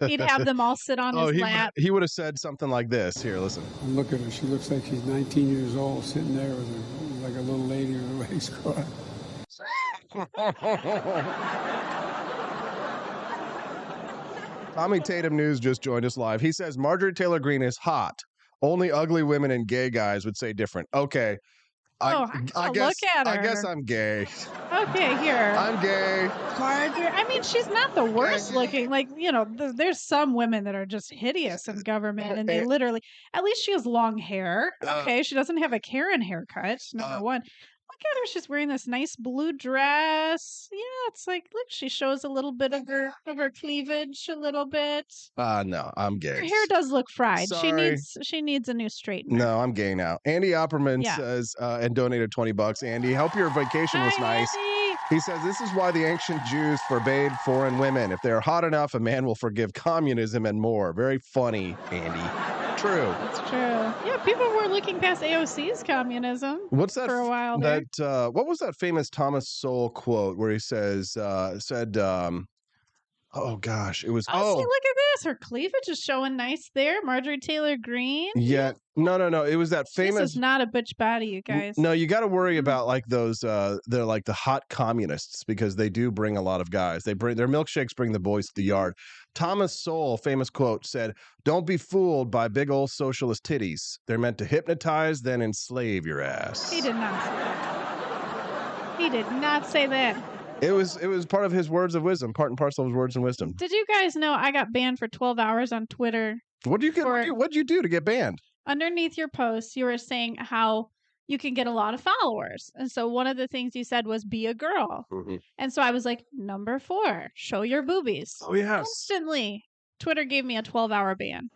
He'd have them all sit on his lap. He would have said something like this. Here, listen. Look at her. She looks like she's 19 years old, sitting there with her, like a little lady with a race car. Tommy Tatum News just joined us live. He says Marjorie Taylor Greene is hot. Only ugly women and gay guys would say different. Okay. I guess, look at her. I guess I'm gay. Okay, here. I'm gay. Marjorie. I mean, she's not the worst looking. Like, there's some women that are just hideous in government, and they literally, at least she has long hair. Okay, she doesn't have a Karen haircut, number one. Look at her. She's wearing this nice blue dress. Yeah, it's like, look, she shows a little bit of her cleavage, a little bit. No, I'm gay. Her hair does look fried. Sorry. She needs a new straightener. No, I'm gay now. Andy Opperman says, and donated $20. Andy, hope your vacation was nice. Andy. He says, this is why the ancient Jews forbade foreign women. If they're hot enough, a man will forgive communism and more. Very funny, Andy. True. That's true. Yeah, people were looking past AOC's communism. What's that for a while there. What was that famous Thomas Sowell quote where he said, oh gosh, it was, See, look at this. Her cleavage is showing nice there. Marjorie Taylor Greene. Yeah. No. It was that famous. This is not a butch body, you guys. No, you got to worry about like those, they're like the hot communists because they do bring a lot of guys. Their milkshakes bring the boys to the yard. Thomas Sowell, famous quote, said, "Don't be fooled by big old socialist titties. They're meant to hypnotize, then enslave your ass." He did not say that. He did not say that. It was part of his words of wisdom, part and parcel of his words and wisdom. Did you guys know I got banned for 12 hours on Twitter? What'd you do to get banned? Underneath your post, you were saying how you can get a lot of followers. And so one of the things you said was be a girl. Mm-hmm. And so I was like, number 4, show your boobies. Oh, yes. Instantly, Twitter gave me a 12-hour ban.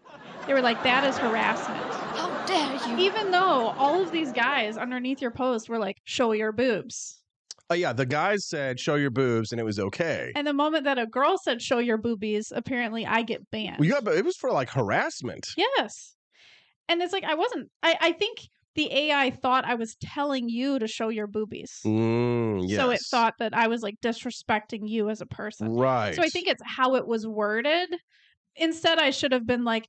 They were like, that is harassment. How dare you? Even though all of these guys underneath your post were like, show your boobs. Yeah, the guys said, show your boobs, and it was okay. And the moment that a girl said, show your boobies, apparently I get banned. It was for like harassment. Yes. And it's like, I think the AI thought I was telling you to show your boobies. Yes. So it thought that I was like disrespecting you as a person. Right. So I think it's how it was worded. Instead, I should have been like,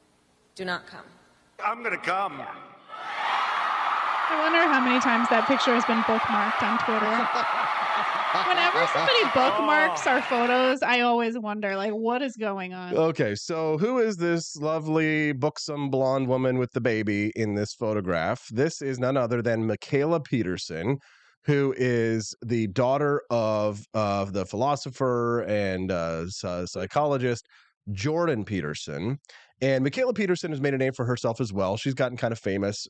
Do not come. I'm gonna come. I wonder how many times that picture has been bookmarked on Twitter. Whenever somebody bookmarks our photos, I always wonder, like, what is going on? Okay, so who is this lovely, buxom blonde woman with the baby in this photograph? This is none other than Michaela Peterson, who is the daughter of the philosopher and psychologist Jordan Peterson. And Michaela Peterson has made a name for herself as well. She's gotten kind of famous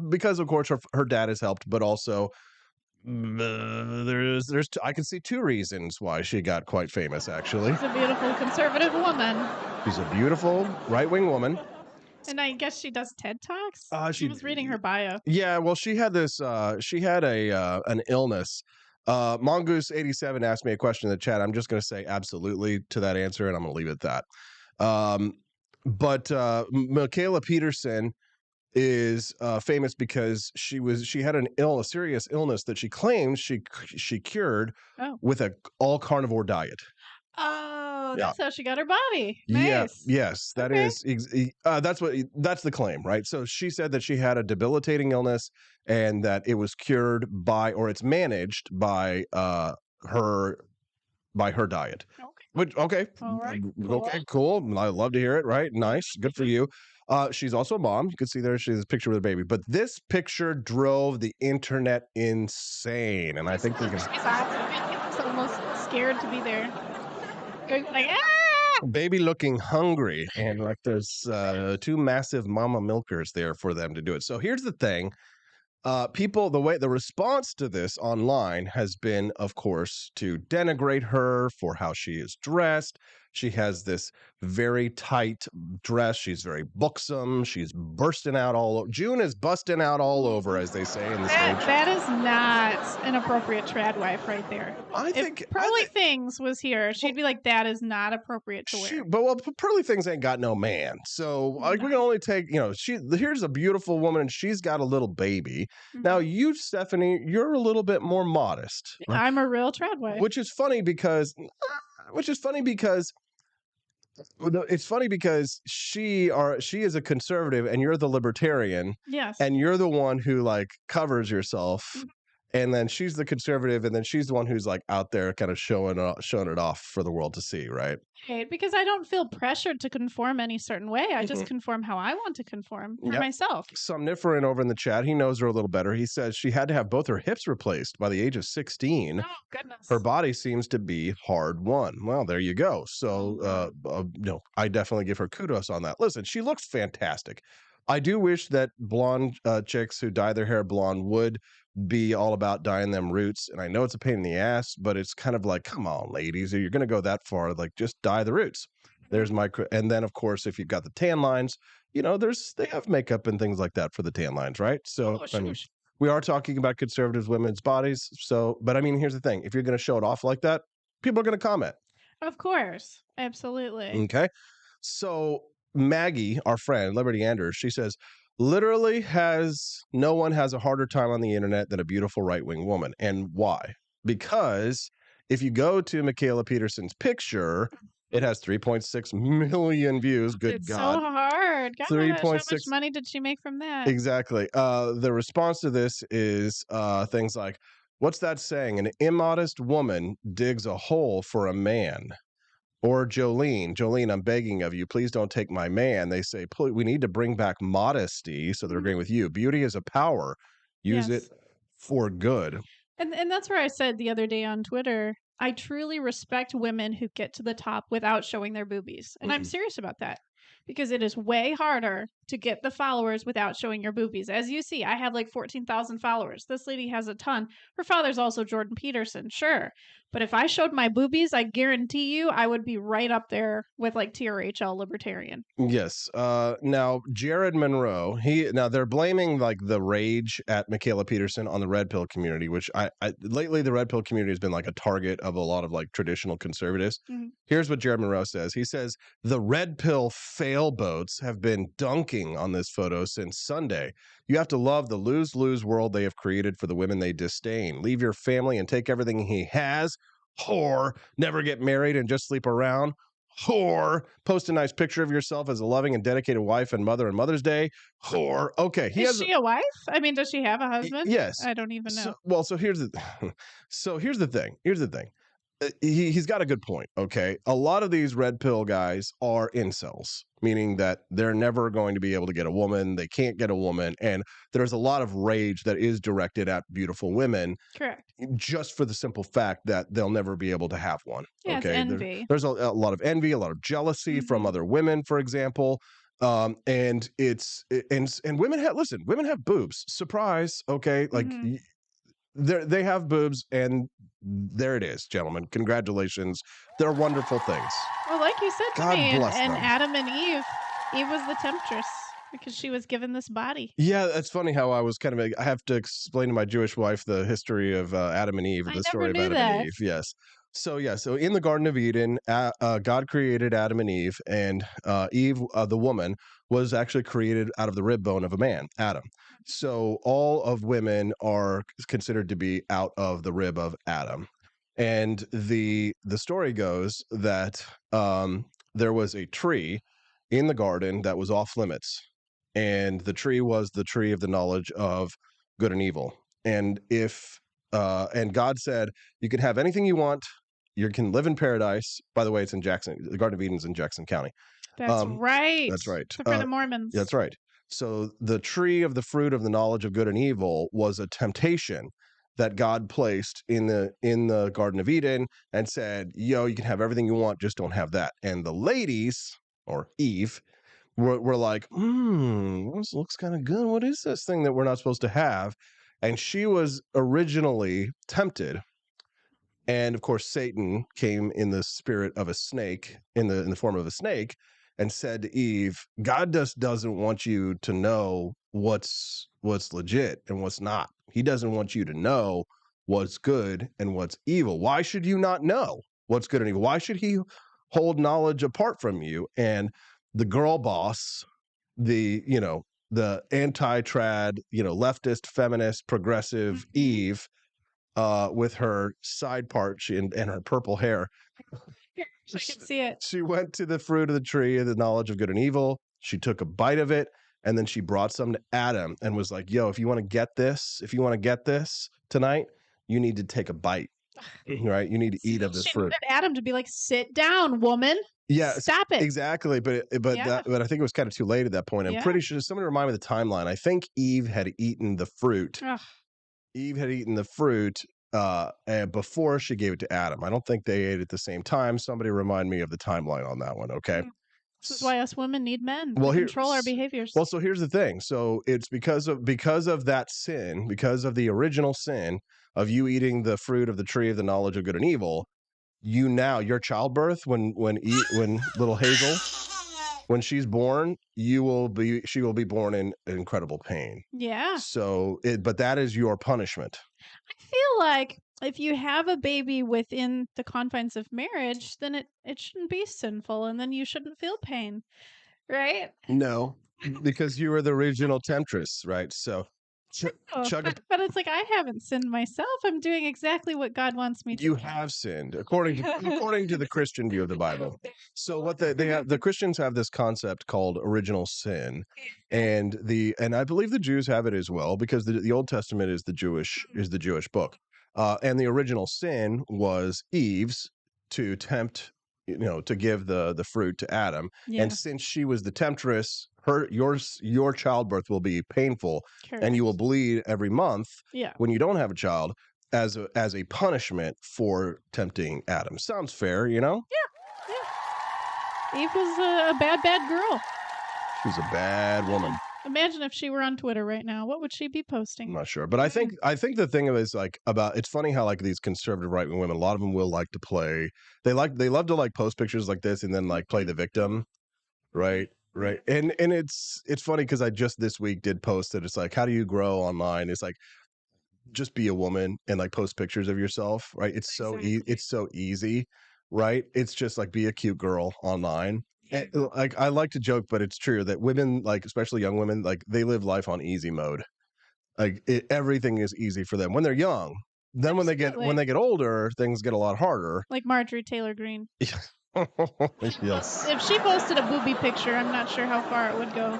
because, of course, her dad has helped, but also I can see two reasons why she got quite famous, actually. She's a beautiful conservative woman. She's a beautiful right-wing woman. And I guess she does TED Talks? She was reading her bio. Yeah, well, she had an illness. Mongoose87 asked me a question in the chat. I'm just going to say absolutely to that answer, and I'm going to leave it at that. But Michaela Peterson is famous because she had a serious illness that she claims she cured with a all carnivore diet. Oh, that's how she got her body. Nice. Yeah, yes, that's the claim, right? So she said that she had a debilitating illness and that it was cured it's managed by her diet. Okay. All right. Okay, cool. I love to hear it, right? Nice. Good for you. She's also a mom. You can see there she's a picture with a baby. But this picture drove the internet insane. And I think we can... She's almost scared to be there. Like, baby looking hungry. And like there's two massive mama milkers there for them to do it. So here's the thing. The response to this online has been, of course, to denigrate her for how she is dressed. She has this very tight dress. She's very buxom. She's bursting out all over. June is busting out all over, as they say in the stage. That is not an appropriate trad wife right there. If Pearly Things was here, she'd be like, that is not appropriate to wear. But Pearly Things ain't got no man. So like we can only take, here's a beautiful woman and she's got a little baby. Mm-hmm. Now you, Stephanie, you're a little bit more modest. Right? I'm a real trad wife. Which is funny because she is a conservative and you're the libertarian. Yes. And you're the one who like covers yourself. Mm-hmm. And then she's the conservative, and then she's the one who's like out there kind of showing it off for the world to see, right? Right, because I don't feel pressured to conform any certain way. I just conform how I want to conform for myself. Somniferin over in the chat, he knows her a little better. He says she had to have both her hips replaced by the age of 16. Oh, goodness. Her body seems to be hard won. Well, there you go. So, I definitely give her kudos on that. Listen, she looks fantastic. I do wish that blonde chicks who dye their hair blonde would be all about dyeing them roots. And I know it's a pain in the ass, but it's kind of like, come on, ladies, if you're going to go that far, like just dye the roots. There's and then of course, if you've got the tan lines, they have makeup and things like that for the tan lines, right? So I mean, we are talking about conservative women's bodies. So, but I mean, here's the thing: if you're going to show it off like that, people are going to comment. Of course, absolutely. Okay, so Maggie, our friend Liberty Anders, she says, literally no one has a harder time on the internet than a beautiful right-wing woman. And why? Because if you go to Michaela Peterson's picture, it has 3.6 million views. Good God. So hard. Gosh, 3.6. How much money did she make from that? Exactly. The response to this is things like, what's that saying? An immodest woman digs a hole for a man. Or Jolene, I'm begging of you, please don't take my man. They say, we need to bring back modesty. So they're agreeing with you. Beauty is a power. Use it for good. And that's where I said the other day on Twitter, I truly respect women who get to the top without showing their boobies. And I'm serious about that. Because it is way harder to get the followers without showing your boobies. As you see, I have like 14,000 followers. This lady has a ton. Her father's also Jordan Peterson, sure. But if I showed my boobies, I guarantee you I would be right up there with like TRHL libertarian. Yes. Now, Jared Monroe, they're blaming like the rage at Michaela Peterson on the red pill community, which lately the red pill community has been like a target of a lot of like traditional conservatives. Mm-hmm. Here's what Jared Monroe says. He says, the red pill fail boats have been dunking on this photo since Sunday. You have to love the lose-lose world they have created for the women they disdain. Leave your family and take everything he has. Whore. Never get married and just sleep around. Whore. Post a nice picture of yourself as a loving and dedicated wife and mother on Mother's Day. Whore. Okay. Is she a wife? I mean, does she have a husband? Yes. I don't even know. So here's the thing. Here's the thing. He's got a good point. Okay. A lot of these red pill guys are incels, meaning that they're never going to be able to get a woman. They can't get a woman. And there's a lot of rage that is directed at beautiful women. Correct. Just for the simple fact that they'll never be able to have one. Yeah, okay. It's envy. There's a lot of envy, a lot of jealousy from other women, for example. And women have boobs. Surprise. Okay. Like they have boobs, and there it is, gentlemen. Congratulations. They're wonderful things. Well, like you said to God me, bless and them. Adam and Eve was the temptress because she was given this body. Yeah, that's funny how I was I have to explain to my Jewish wife the history of Adam and Eve, the story of Adam and Eve. Yes. So in the Garden of Eden, God created Adam and Eve, and Eve, the woman, was actually created out of the rib bone of a man, Adam. So all of women are considered to be out of the rib of Adam. And the story goes that there was a tree in the garden that was off limits. And the tree was the tree of the knowledge of good and evil. And and God said, you can have anything you want. You can live in paradise. By the way, it's in Jackson. The Garden of Eden's in Jackson County. That's right. That's right. For the Mormons. That's right. So the tree of the fruit of the knowledge of good and evil was a temptation that God placed in the Garden of Eden and said, you can have everything you want, just don't have that. And the ladies, or Eve, were like, this looks kind of good. What is this thing that we're not supposed to have? And she was originally tempted. And of course, Satan came in the spirit of a snake, in the form of a snake, and said to Eve, God just doesn't want you to know what's legit and what's not. He doesn't want you to know what's good and what's evil. Why should you not know what's good and evil? Why should he hold knowledge apart from you? And the girl boss, the anti-trad, leftist, feminist, progressive Eve, with her side part and her purple hair. I can see it. She went to the fruit of the tree of the knowledge of good and evil. She took a bite of it, and then she brought some to Adam and was like, if you want to get this tonight, you need to take a bite. Right? You need to eat of this fruit. She wanted Adam to be like, sit down, woman. Yeah, stop it. Exactly, but I think it was kind of too late at that point. I'm pretty sure somebody remind me of the timeline. I think Eve had eaten the fruit. Ugh. Eve had eaten the fruit before she gave it to Adam. I don't think they ate at the same time. Somebody remind me of the timeline on that one, okay? This is why us women need men to control our behaviors. Well, so here's the thing. So it's because of that sin, because of the original sin of you eating the fruit of the tree of the knowledge of good and evil, your childbirth, when little Hazel, when she's born, she will be born in incredible pain. Yeah. So but that is your punishment. I feel like if you have a baby within the confines of marriage, then it shouldn't be sinful, and then you shouldn't feel pain, right? No, because you were the original temptress, right? So, but it's like I haven't sinned myself. I'm doing exactly what God wants me to. You have sinned, according to the Christian view of the Bible. So what the Christians have this concept called original sin, and I believe the Jews have it as well, because the Old Testament is the Jewish book, and the original sin was Eve's to tempt, to give the fruit to Adam, and since she was the temptress, your childbirth will be painful. Correct. And you will bleed every month when you don't have a child as a punishment for tempting Adam. Sounds fair, Yeah. Eve was a bad girl. She was a bad woman. Imagine if she were on Twitter right now. What would she be posting? I'm not sure, but I think the thing is it's funny how these conservative right-wing women, a lot of them will like to play. They love to post pictures like this and then play the victim, right? Right. And it's funny because I just this week did post that it's how do you grow online? It's just be a woman and post pictures of yourself, right? It's so easy, right? It's just be a cute girl online. And, I like to joke, but it's true that women, especially young women, they live life on easy mode. Everything is easy for them when they're young. Then when they get older, things get a lot harder. Like Marjorie Taylor Greene. Yes. If she posted a booby picture, I'm not sure how far it would go.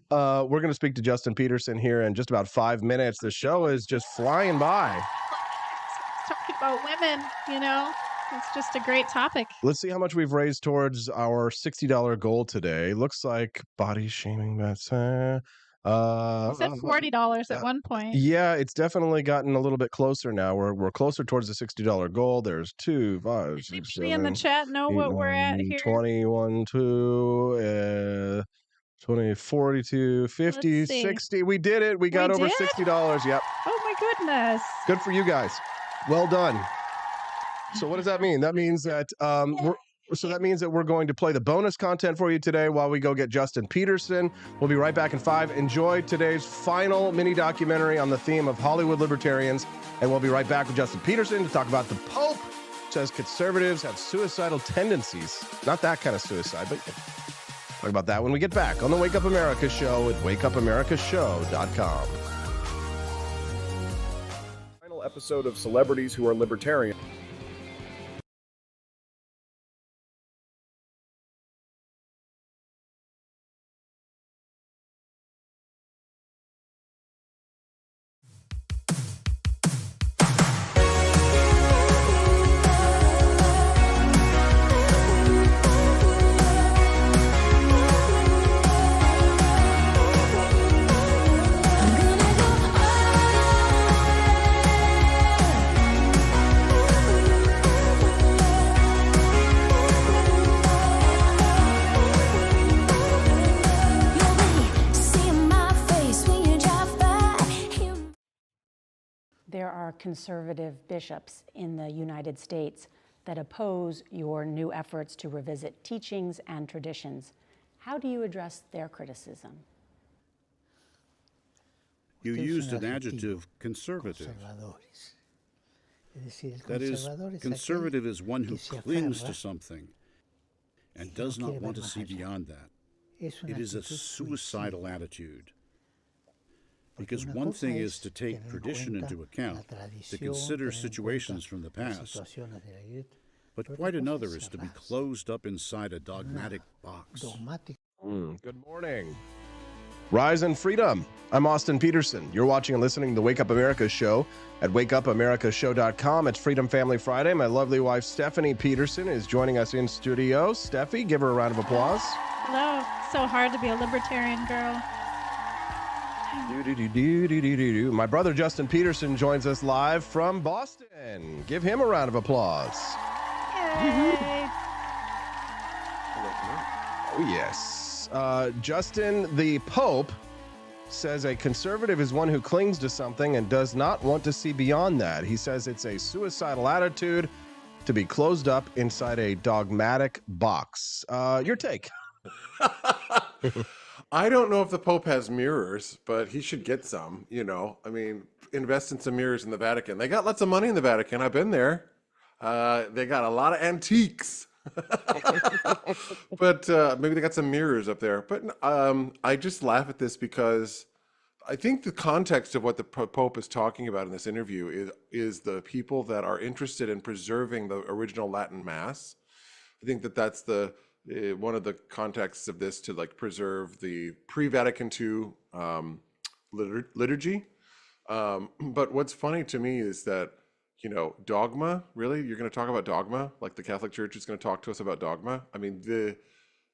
We're going to speak to Justin Peterson here in just about 5 minutes. The show is just flying by. Talking about women, you know, it's just a great topic. Let's see how much we've raised towards our $60 goal today. Looks like body shaming. That's You said $40 at one point. yeah, it's definitely gotten a little bit closer now. We're closer towards the $60 goal. There's 2, 5, 6, Anybody 7, in the chat know 8, what we're 9, at here? 21, 2, 20, 42, 50, Let's see. 60. We did it. We got over did? $60. Yep. Oh my goodness. Good for you guys. Well done. So what does that mean? That means that we're going to play the bonus content for you today while we go get Justin Peterson. We'll be right back in 5. Enjoy today's final mini documentary on the theme of Hollywood libertarians, and we'll be right back with Justin Peterson to talk about the Pope says conservatives have suicidal tendencies. Not that kind of suicide, but talk about that when we get back on the Wake Up America show at wakeupAmericaShow.com. Final episode of Celebrities Who Are Libertarian. There are conservative bishops in the United States that oppose your new efforts to revisit teachings and traditions. How do you address their criticism? You used an adjective, conservative. That is, conservative is one who clings to something and does not want to see beyond that. It is a suicidal attitude. Because one thing is to take tradition into account, to consider situations from the past, but quite another is to be closed up inside a dogmatic box. Good morning. Rise in freedom. I'm Austin Peterson. You're watching and listening to the Wake Up America show at wakeupAmericaShow.com. It's Freedom Family Friday. My lovely wife, Stephanie Peterson, is joining us in studio. Steffi, give her a round of applause. Hello. So hard to be a libertarian girl. My brother Justin Peterson joins us live from Boston. Give him a round of applause. Yay. Oh, yes. Justin, the Pope, says a conservative is one who clings to something and does not want to see beyond that. He says it's a suicidal attitude to be closed up inside a dogmatic box. Your take? I don't know if the Pope has mirrors, but he should get some, you know. I mean, invest in some mirrors in the Vatican. They got lots of money in the Vatican. I've been there. They got a lot of antiques. But maybe they got some mirrors up there. But I just laugh at this because I think the context of what the Pope is talking about in this interview is the people that are interested in preserving the original Latin Mass. I think that's one of the contexts of this, to like preserve the pre-Vatican II liturgy. But what's funny to me is that, you know, dogma, really? You're going to talk about dogma? Like the Catholic Church is going to talk to us about dogma? I mean,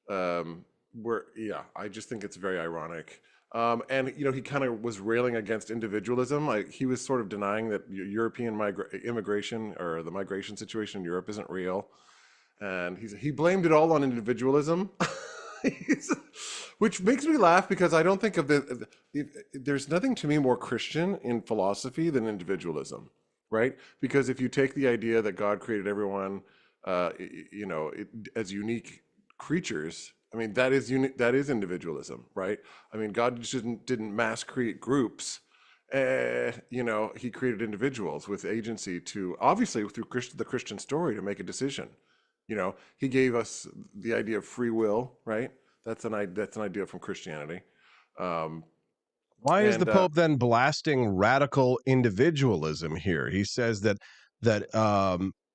I just think it's very ironic. And, you know, he kind of was railing against individualism. He was sort of denying that European immigration or the migration situation in Europe isn't real. And he blamed it all on individualism, which makes me laugh because I don't think of there's nothing to me more Christian in philosophy than individualism, right? Because if you take the idea that God created everyone, as unique creatures, I mean, that is individualism, right? I mean, God just didn't mass create groups. He created individuals with agency to, obviously through the Christian story, to make a decision. You know, he gave us the idea of free will, right? That's an idea from Christianity. Why is the Pope then blasting radical individualism here? He says that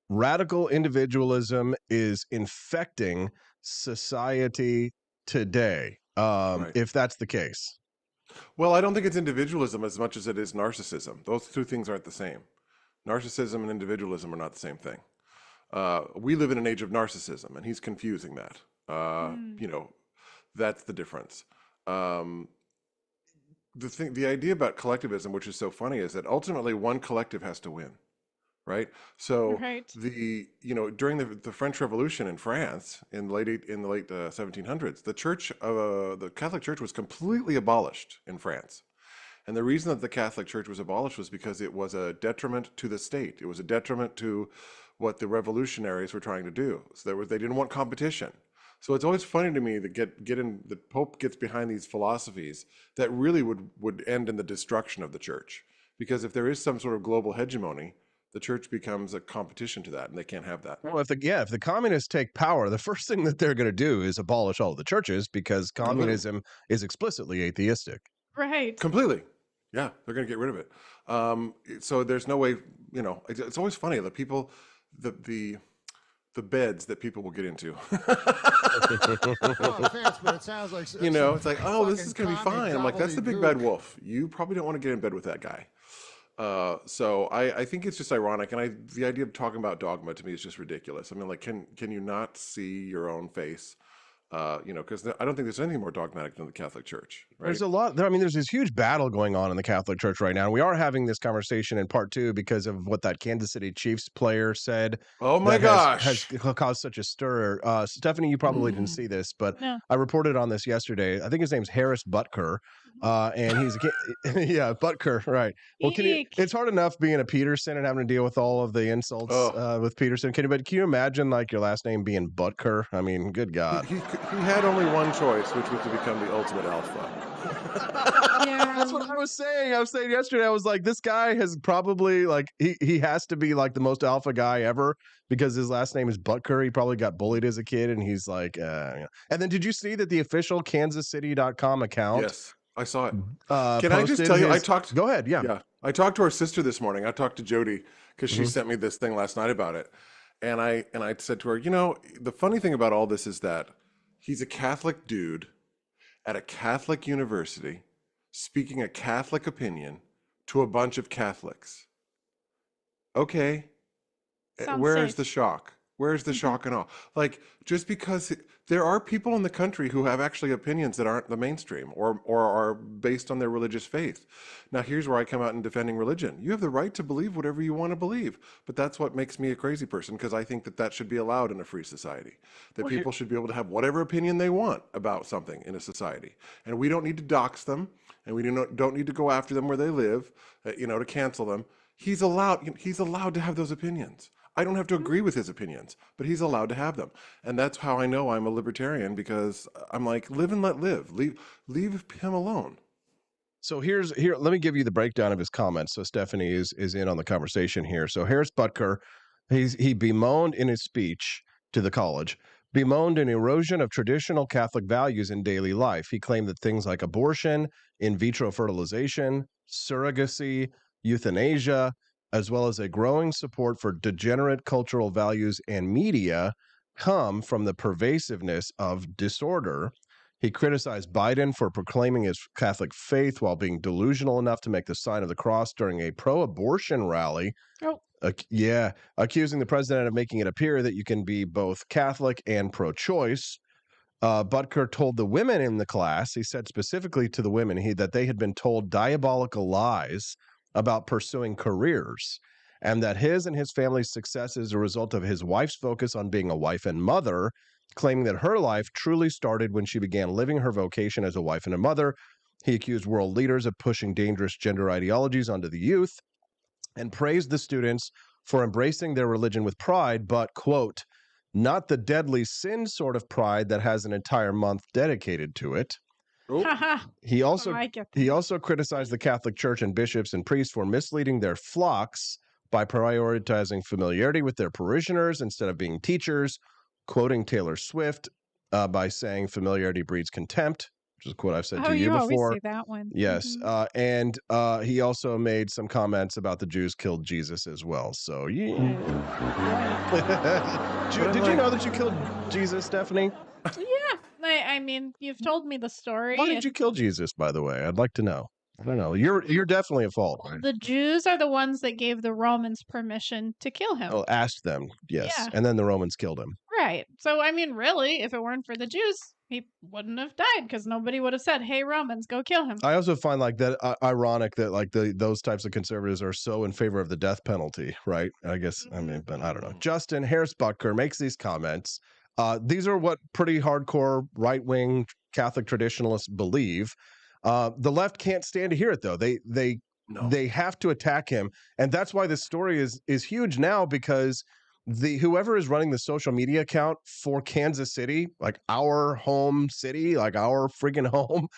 radical individualism is infecting society today, Right. if that's the case. Well, I don't think it's individualism as much as it is narcissism. Those two things aren't the same. Narcissism and individualism are not the same thing. We live in an age of narcissism, and he's confusing that. You know, that's the difference. The idea about collectivism, which is so funny, is that ultimately one collective has to win, right? So during the French Revolution in France in the late 1700s, the Catholic Church was completely abolished in France. And the reason that the Catholic Church was abolished was because it was a detriment to the state. It was a detriment to what the revolutionaries were trying to do. So they didn't want competition. So it's always funny to me that the Pope gets behind these philosophies that really would end in the destruction of the church. Because if there is some sort of global hegemony, the church becomes a competition to that, and they can't have that. Well, if the communists take power, the first thing that they're going to do is abolish all of the churches, because communism is explicitly atheistic. Right. Completely. Yeah, they're going to get rid of it. So there's no way, it's always funny that people, the beds that people will get into. No offense, but it sounds like it's like, oh, this is going to be fine. I'm like, that's the big bad wolf. You probably don't want to get in bed with that guy. So I think it's just ironic, and the idea of talking about dogma to me is just ridiculous. I mean, like, can you not see your own face? Because I don't think there's anything more dogmatic than the Catholic Church. Right? There's a lot. I mean, there's this huge battle going on in the Catholic Church right now. And we are having this conversation in part 2 because of what that Kansas City Chiefs player said. Oh my gosh! Has caused such a stir. Stephanie, you probably didn't see this, but No. I reported on this yesterday. I think his name's Harris Butker, and he's Butker, right? Well, it's hard enough being a Peterson and having to deal with all of the insults with Peterson. Can you imagine like your last name being Butker? I mean, good God. He had only one choice, which was to become the ultimate alpha. Yeah. That's what I was saying. I was saying yesterday, I was like, this guy has probably he has to be like the most alpha guy ever because his last name is Butker. He probably got bullied as a kid, and he's like, And then did you see that the official KansasCity.com account? Yes, I saw it. Can I just tell you, Go ahead, yeah. I talked to our sister this morning. I talked to Jody because she sent me this thing last night about it. And I said to her, the funny thing about all this is that he's a Catholic dude at a Catholic university speaking a Catholic opinion to a bunch of Catholics. Okay. Where's the shock? Where's the shock and awe? Like, just because there are people in the country who have actually opinions that aren't the mainstream or are based on their religious faith. Now, here's where I come out in defending religion. You have the right to believe whatever you want to believe, but that's what makes me a crazy person, because I think that should be allowed in a free society, that people should be able to have whatever opinion they want about something in a society. And we don't need to dox them, and we don't need to go after them where they live, to cancel them. He's allowed to have those opinions. I don't have to agree with his opinions, but he's allowed to have them. And that's how I know I'm a libertarian, because I'm like, live and let live. Leave him alone. So let me give you the breakdown of his comments. So Stephanie is in on the conversation here. So Harris Butker, he bemoaned in his speech to the college, bemoaned an erosion of traditional Catholic values in daily life. He claimed that things like abortion, in vitro fertilization, surrogacy, euthanasia, as well as a growing support for degenerate cultural values and media, come from the pervasiveness of disorder. He criticized Biden for proclaiming his Catholic faith while being delusional enough to make the sign of the cross during a pro-abortion rally. Oh. Accusing the president of making it appear that you can be both Catholic and pro-choice. Butker told the women in the class, he said specifically to the women, that they had been told diabolical lies about pursuing careers, and that his and his family's success is a result of his wife's focus on being a wife and mother, claiming that her life truly started when she began living her vocation as a wife and a mother. He accused world leaders of pushing dangerous gender ideologies onto the youth and praised the students for embracing their religion with pride, but, quote, not the deadly sin sort of pride that has an entire month dedicated to it. He also criticized the Catholic Church and bishops and priests for misleading their flocks by prioritizing familiarity with their parishioners instead of being teachers, quoting Taylor Swift by saying familiarity breeds contempt. which is a quote I've said Oh, to you you always before. say that one. Yes. Mhm. And he also made some comments about the Jews killed Jesus as well. So, yeah. Did you know that you killed Jesus, Stephanie? Yeah. I mean, you've told me the story. Why did you kill Jesus, by the way? I'd like to know. I don't know. You're definitely at fault. Right? The Jews are the ones that gave the Romans permission to kill him. Oh, asked them, yes. Yeah. And then the Romans killed him. Right. So, I mean, really, if it weren't for the Jews, he wouldn't have died because nobody would have said, hey, Romans, go kill him. I also find like that ironic that like those types of conservatives are so in favor of the death penalty, right? I guess, I mean, but I don't know. Justin Harris-Butker makes these comments. These are what pretty hardcore right-wing Catholic traditionalists believe. The left can't stand to hear it, though. They have to attack him, and that's why this story is huge now, because whoever is running the social media account for Kansas City, like our home city, like our friggin' home,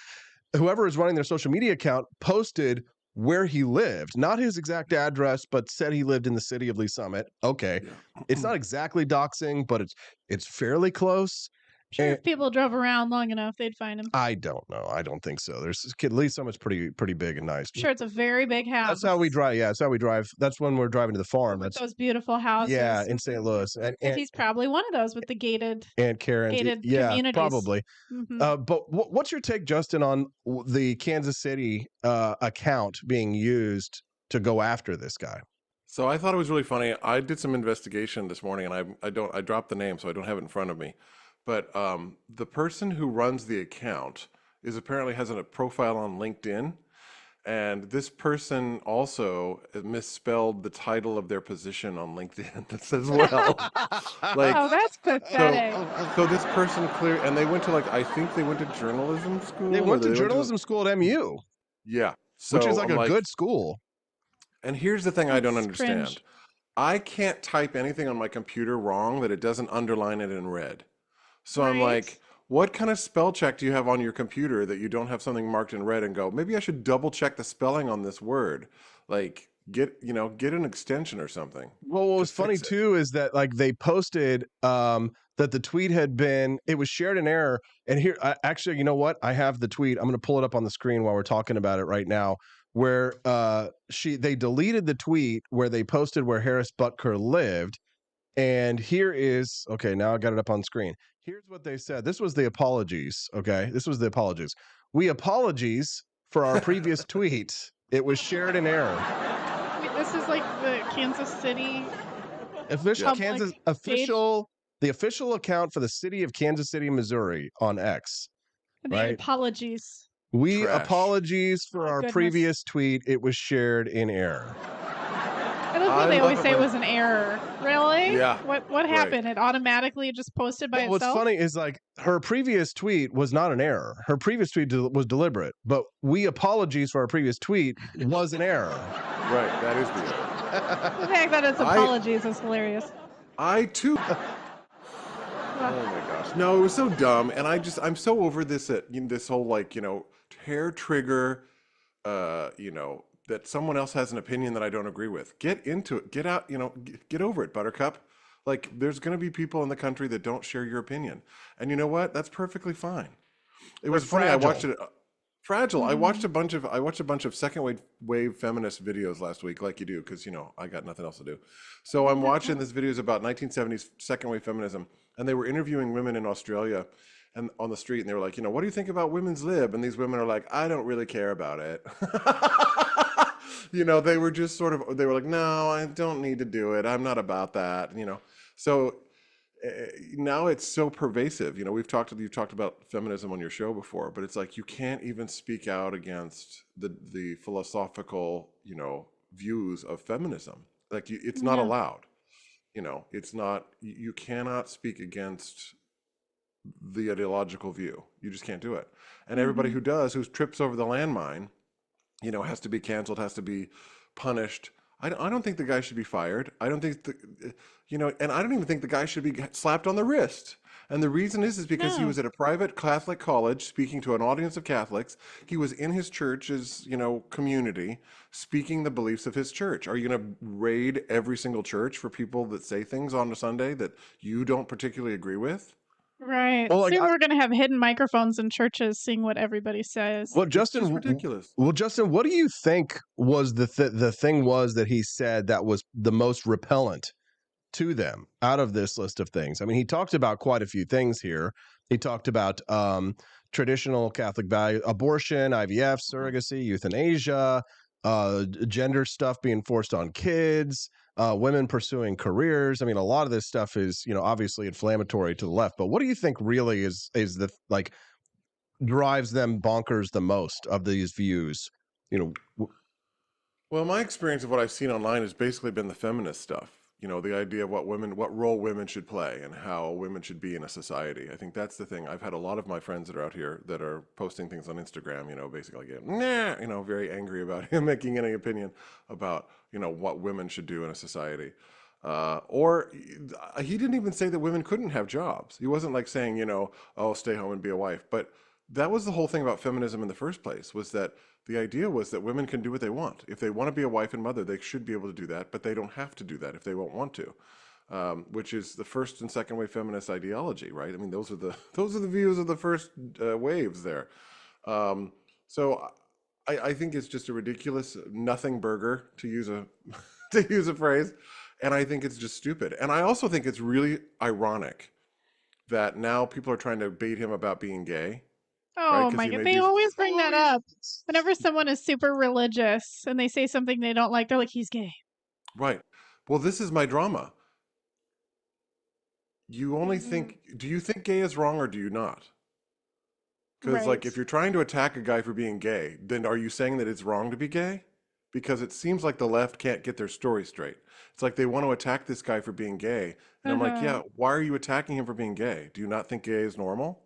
whoever is running their social media account posted where he lived, not his exact address, but said he lived in the city of Lee Summit. Okay, it's not exactly doxing, but it's fairly close. Sure, if people drove around long enough, they'd find him. I don't know. I don't think so. Lee Summit's pretty big and nice. Sure, it's a very big house. That's how we drive. Yeah, that's how we drive. That's when we're driving to the farm. With That's those beautiful houses. Yeah, in St. Louis. And he's probably one of those with the gated Karen's. Yeah, communities. probably. Mhm. But what's your take, Justin, on the Kansas City account being used to go after this guy? So I thought it was really funny. I did some investigation this morning, and I dropped the name, so I don't have it in front of me. But the person who runs the account apparently has a profile on LinkedIn, and this person also misspelled the title of their position on LinkedIn as well. Oh, that's pathetic. So this person and they went to I think they went to journalism school. They went to journalism school at MU. Yeah, which is like a good school. And here's the thing I don't understand. cringe. I can't type anything on my computer wrong that it doesn't underline it in red. So I'm Right. like, what kind of spell check do you have on your computer that you don't have something marked in red and go, maybe I should double check the spelling on this word? Like get an extension or something. Well, what was funny too is that they posted that the tweet it was shared in error. And here, actually, you know what? I have the tweet. I'm going to pull it up on the screen while we're talking about it right now, where they deleted the tweet where they posted where Harris Butker lived. And here is, okay, now I got it up on screen. Here's what they said. This was the apologies, okay? This was the apologies. We apologies for our previous tweet. It was shared in error. Wait, this is like the Kansas City Official public Kansas page? the official account for the city of Kansas City, Missouri on X. The Right? apologies. We Trash. apologies for our goodness. previous tweet. It was shared in error. I love when they always say it was an error. Really? Yeah, What happened? It automatically just posted by Well, what's itself? funny is her previous tweet was not an error. Her previous tweet was deliberate, but we apologies for our previous tweet was an error. Right, that is the error. The fact that it's apologies is hilarious. I too. Oh my gosh. No, it was so dumb. And I'm so over this, this whole hair trigger, that someone else has an opinion that I don't agree with. Get into it. Get out, get over it, Buttercup. There's going to be people in the country that don't share your opinion. And you know what? That's perfectly fine. It was funny. fragile. I watched it. Fragile. I watched a bunch of second wave feminist videos last week, like you do, because I got nothing else to do. So I'm watching these videos about 1970s second wave feminism, and they were interviewing women in Australia, and on the street, and they were like, what do you think about women's lib? And these women are like, I don't really care about it. They were just they were like, no, I don't need to do it. I'm not about that. So now it's so pervasive. You've talked about feminism on your show before, but it's like you can't even speak out against the philosophical, views of feminism. It's not allowed. It's not. You cannot speak against the ideological view. You just can't do it. And everybody who trips over the landmine, has to be canceled, has to be punished. I don't think the guy should be fired. I don't think and I don't even think the guy should be slapped on the wrist. And the reason is because he was at a private Catholic college speaking to an audience of Catholics. He was in his church's, community speaking the beliefs of his church. Are you going to raid every single church for people that say things on a Sunday that you don't particularly agree with? Right. Well, like, Soon we're going to have hidden microphones in churches seeing what everybody says. Well, Justin, It's just ridiculous. Well, Justin, what do you think was the thing was that he said that was the most repellent to them out of this list of things? I mean, he talked about quite a few things here. He talked about traditional Catholic value, abortion, IVF, surrogacy, euthanasia, gender stuff being forced on kids, women pursuing careers. I mean, a lot of this stuff is, obviously inflammatory to the left. But what do you think really is the drives them bonkers the most of these views? Well, my experience of what I've seen online has basically been the feminist stuff. The idea of what role women should play and how women should be in a society. I think that's the thing. I've had a lot of my friends that are out here that are posting things on Instagram, basically very angry about him making any opinion about, what women should do in a society. Or he didn't even say that women couldn't have jobs. He wasn't like saying, oh, stay home and be a wife. But that was the whole thing about feminism in the first place, was that the idea was that women can do what they want. If they want to be a wife and mother, they should be able to do that, but they don't have to do that if they won't want to, which is the first and second wave feminist ideology, right? I mean, those are the views of the first waves there. So I think it's just a ridiculous nothing burger, to use a phrase, and I think it's just stupid. And I also think it's really ironic that now people are trying to bait him about being gay. Oh right? my God. They always bring that up. Whenever someone is super religious and they say something they don't like, they're like, he's gay. Right. Well, this is my drama. You only think, do you think gay is wrong or do you not? Because Right. if you're trying to attack a guy for being gay, then are you saying that it's wrong to be gay? Because it seems like the left can't get their story straight. It's like they want to attack this guy for being gay. And I'm like, yeah, why are you attacking him for being gay? Do you not think gay is normal?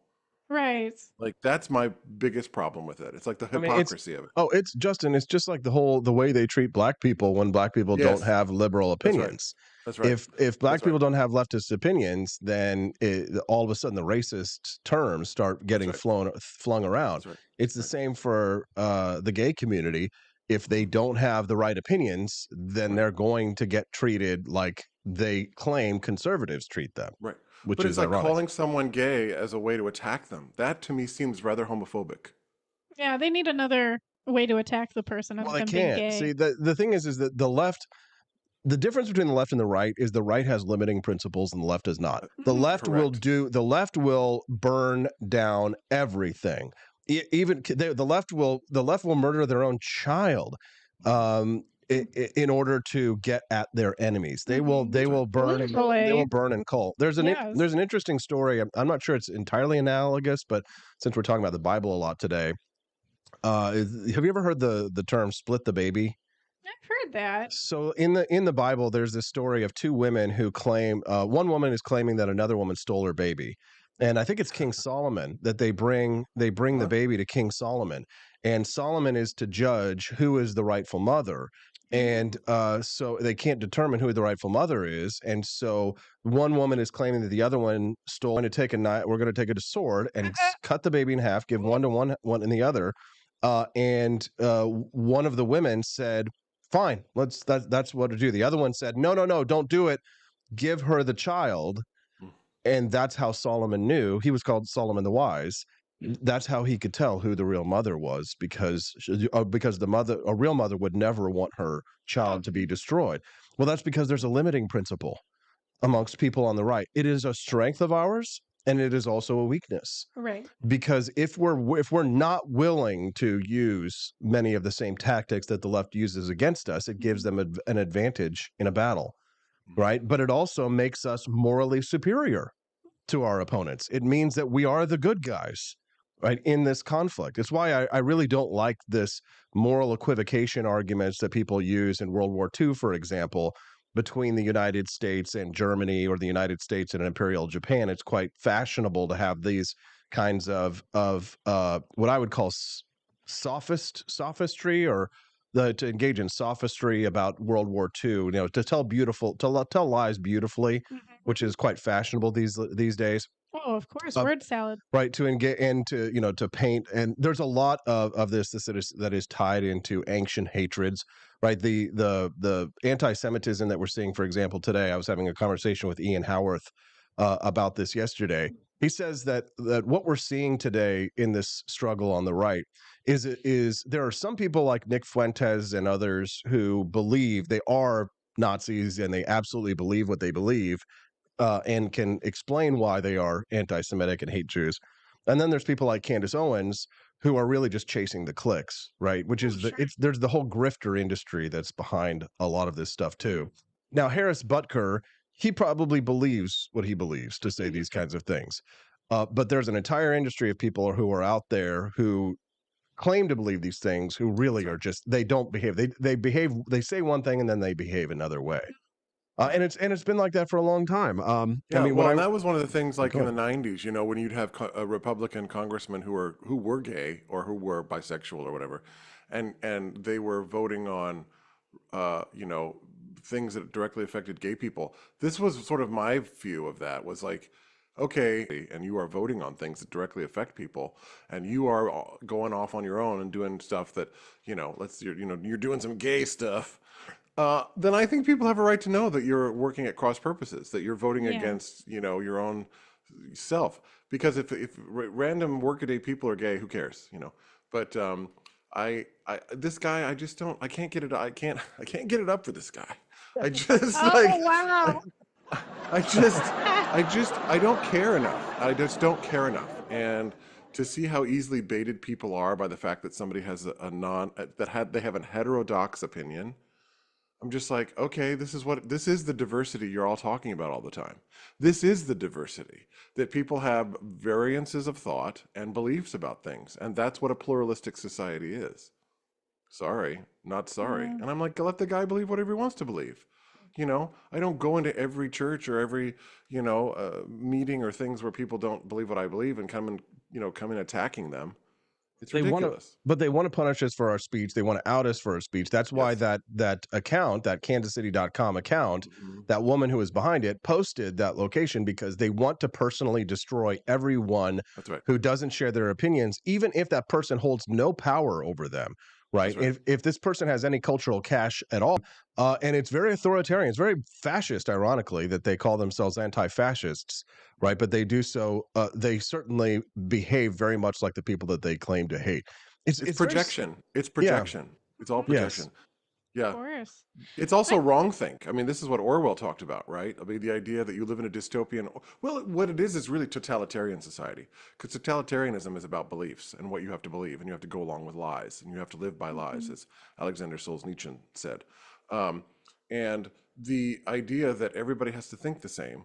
Right. Like, that's my biggest problem with it. It's like the hypocrisy of it. Oh, it's Justin. It's just like the way they treat black people when black people Yes. don't have liberal opinions. That's right. If black people don't have leftist opinions, then all of a sudden the racist terms start getting flung around. Right. It's the same for the gay community. If they don't have the right opinions, then they're going to get treated like they claim conservatives treat them. Right. Which but is it's like ironic. calling someone gay as a way to attack them. That to me seems rather homophobic. Yeah, they need another way to attack the person other Well, they than being can't. gay. See, the thing is that the left, the difference between the left and the right is the right has limiting principles and the left does not. The left the left will burn down everything. Even the left will murder their own child in order to get at their enemies. They will burn and cull. There's an interesting story. I'm not sure it's entirely analogous, but since we're talking about the Bible a lot today, have you ever heard the term split the baby? I've heard that. So in the Bible, there's this story of two women who claim one woman is claiming that another woman stole her baby, and I think it's King Solomon that they bring the baby to King Solomon, and Solomon is to judge who is the rightful mother, and so they can't determine who the rightful mother is, and so one woman is claiming that the other one stole. We're going to take a knife. We're going to take a sword and cut the baby in half, give one to one and the other, and one of the women said, fine, that's what to do. The other one said, no, don't do it. Give her the child. And that's how Solomon knew. He was called Solomon the Wise. That's how he could tell who the real mother was, because a real mother would never want her child to be destroyed. Well, that's because there's a limiting principle amongst people on the right. It is a strength of ours, and it is also a weakness. Right. Because if we're not willing to use many of the same tactics that the left uses against us, it gives them an advantage in a battle, right? But it also makes us morally superior to our opponents. It means that we are the good guys, right, in this conflict. It's why I really don't like this moral equivocation arguments that people use in World War II, for example, between the United States and Germany, or the United States and Imperial Japan. It's quite fashionable to have these kinds of what I would call sophistry, or to engage in sophistry about World War II. To tell lies beautifully, which is quite fashionable these days. Oh, of course, word salad. Right, to engage and to paint, and there's a lot of this that is tied into ancient hatreds, right? The anti-Semitism that we're seeing, for example, today. I was having a conversation with Ian Howarth about this yesterday. He says that what we're seeing today in this struggle on the right is there are some people like Nick Fuentes and others who believe they are Nazis and they absolutely believe what they believe, and can explain why they are anti-Semitic and hate Jews. And then there's people like Candace Owens who are really just chasing the clicks, right? Which is there's the whole grifter industry that's behind a lot of this stuff too. Now, Harris Butker, he probably believes what he believes to say these kinds of things. But there's an entire industry of people who are out there who claim to believe these things, who really are just, they don't behave. They say one thing and then they behave another way. And it's been like that for a long time. I mean, well, and that was one of the things, like in the '90s, when you'd have a Republican congressman who were gay or who were bisexual or whatever, and they were voting on, things that directly affected gay people. This was sort of my view of that, was like, okay, and you are voting on things that directly affect people, and you are going off on your own and doing stuff that, you're doing some gay stuff. Then I think people have a right to know that you're working at cross purposes, that you're voting against, your own self. Because if random workaday people are gay, who cares, But this guy, I can't get it. I can't get it up for this guy. I just wow. I don't care enough. I just don't care enough. And to see how easily baited people are by the fact that somebody has they have a heterodox opinion. I'm just like, okay, this is the diversity you're all talking about all the time. This is the diversity, that people have variances of thought and beliefs about things. And that's what a pluralistic society is. Sorry, not sorry. And I'm like, let the guy believe whatever he wants to believe. I don't go into every church or every, meeting or things where people don't believe what I believe and come in attacking them. It's ridiculous. But they want to punish us for our speech. They want to out us for our speech. That's why that account, that kansascity.com account, that woman who is behind it posted that location, because they want to personally destroy everyone who doesn't share their opinions, even if that person holds no power over them. Right. If this person has any cultural cash at all, and it's very authoritarian, it's very fascist, ironically, that they call themselves anti-fascists. Right. But they do so. They certainly behave very much like the people that they claim to hate. It's projection. It's projection. It's all projection. Yes. Yeah. Of course. It's also wrongthink. I mean, this is what Orwell talked about, right? I mean, the idea that you live in a dystopian, well, what it is really totalitarian society. Because totalitarianism is about beliefs and what you have to believe, and you have to go along with lies, and you have to live by lies, as Alexander Solzhenitsyn said. And the idea that everybody has to think the same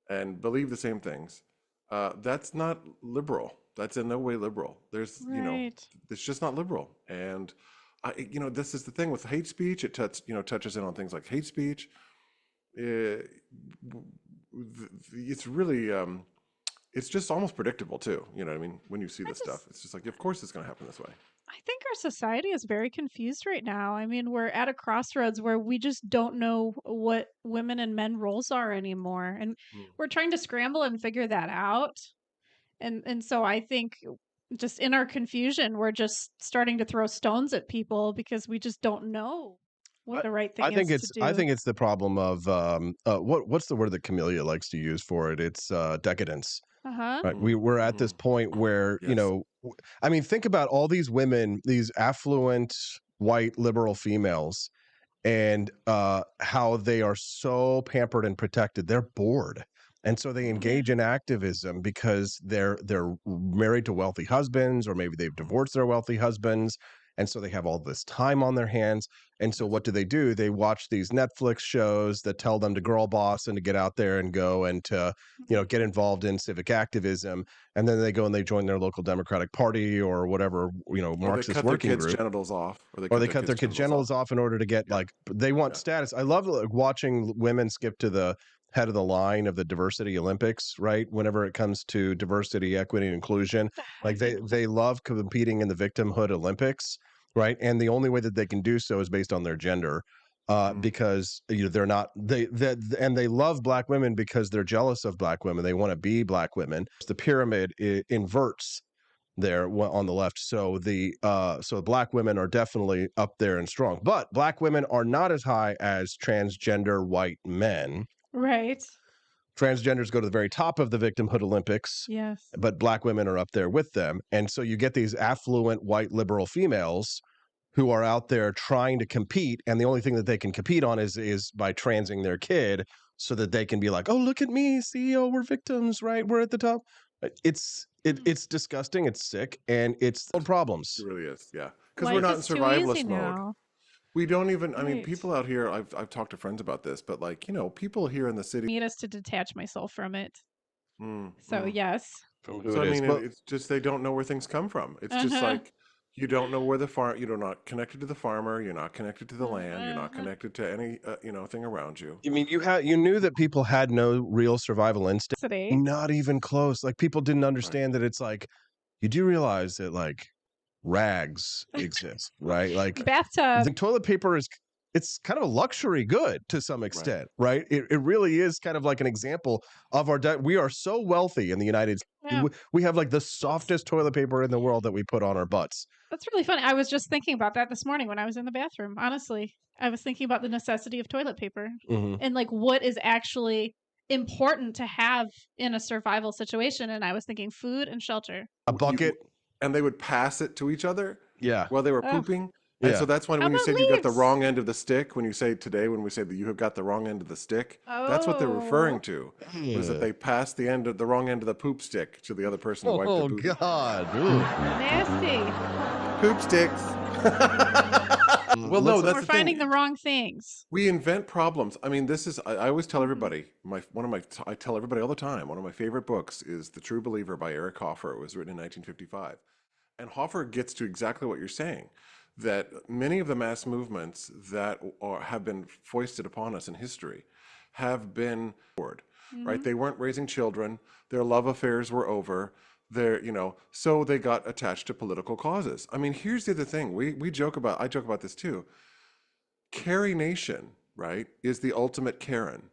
and believe the same things, that's not liberal. That's in no way liberal. There's, it's just not liberal. And this is the thing with hate speech. It touches in on things like hate speech. It's really, it's just almost predictable too. You know what I mean? When you see this stuff, it's just like, of course it's going to happen this way. I think our society is very confused right now. I mean, we're at a crossroads where we just don't know what women and men roles are anymore. And we're trying to scramble and figure that out. And so I think just in our confusion, we're just starting to throw stones at people because we just don't know what the right thing is to do. I think it's the problem of what's the word that Camellia likes to use for it? It's decadence. Right. We're at this point where, I mean, think about all these women, these affluent white liberal females, and how they are so pampered and protected. They're bored. And so they engage in activism because they're married to wealthy husbands, or maybe they've divorced their wealthy husbands. And so they have all this time on their hands. And so what do? They watch these Netflix shows that tell them to girl boss and to get out there and go and to, get involved in civic activism. And then they go and they join their local Democratic Party or whatever, Marxist working group. Or they cut their kids' genitals off. Or they cut their kids' genitals off in order to get they want status. I love watching women skip to the head of the line of the diversity Olympics, right? Whenever it comes to diversity, equity, and inclusion, like they love competing in the victimhood Olympics, right? And the only way that they can do so is based on their gender, because they're not and they love black women because they're jealous of black women. They want to be black women. The pyramid inverts there on the left, so so black women are definitely up there and strong, but black women are not as high as transgender white men. Right. Transgenders go to the very top of the victimhood Olympics, Yes. but black women are up there with them. And so you get these affluent white liberal females who are out there trying to compete, and the only thing that they can compete on is by transing their kid so that they can be like, oh, look at me, see, oh, we're victims, right? We're at the top. It's disgusting, it's sick, and it's problems. It really is, yeah. Because Life we're not in is too survivalist easy mode. now. We don't even, I mean, Right. people out here, I've talked to friends about this, but like, you know, people here in the city. Need us to detach myself from it. Mm, So yes. From who So it I is. mean, Well, it's just they don't know where things come from. It's just Uh-huh. like you don't know where the farm. You're not connected to the farmer. You're not connected to the land. You're not Uh-huh. connected to any thing around you. I mean, you knew that people had no real survival instinct. City. Not even close. Like people didn't understand that it's like, you do realize that like rags exist, right? Like Bathtub. the toilet paper it's kind of a luxury good to some extent, right? It really is kind of like an example of we are so wealthy in the United States. Yeah. We have like the softest toilet paper in the world that we put on our butts. That's really funny. I was just thinking about that this morning when I was in the bathroom. Honestly, I was thinking about the necessity of toilet paper and like what is actually important to have in a survival situation. And I was thinking food and shelter. A bucket. And they would pass it to each other. Yeah. While they were Ugh. pooping. And Yeah. so that's when How you about said you got the leaves? wrong end of the stick, when we say that you have got the wrong end of the stick, that's what they're referring to. Was that they passed the wrong end of the poop stick to the other person who wiped Oh their poop. God. Nasty. Poop sticks. Well, no, that's We're the finding thing. the wrong things. We invent problems. I mean, this is, I always tell everybody, I tell everybody all the time, one of my favorite books is The True Believer by Eric Hoffer. It was written in 1955. And Hoffer gets to exactly what you're saying, that many of the mass movements that have been foisted upon us in history have been right? They weren't raising children. Their love affairs were over. So they got attached to political causes. I mean, here's the other thing. I joke about this too. Carrie Nation, right, is the ultimate Karen.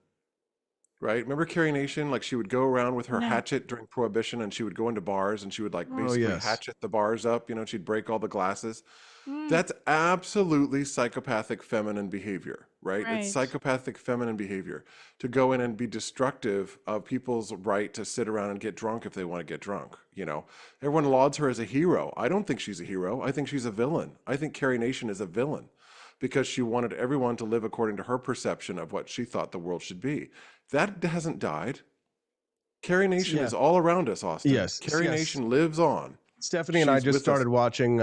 Right? Remember Carrie Nation? Like she would go around with her hatchet during Prohibition, and she would go into bars and she would like basically hatchet the bars up. You know, she'd break all the glasses. That's absolutely psychopathic feminine behavior, right? It's psychopathic feminine behavior to go in and be destructive of people's right to sit around and get drunk if they want to get drunk. You know, everyone lauds her as a hero. I don't think she's a hero. I think she's a villain. I think Carrie Nation is a villain because she wanted everyone to live according to her perception of what she thought the world should be. That hasn't died. Carrie Nation is all around us, Austin. Yes. Carrie Nation lives on. Stephanie and I She's just with started us. watching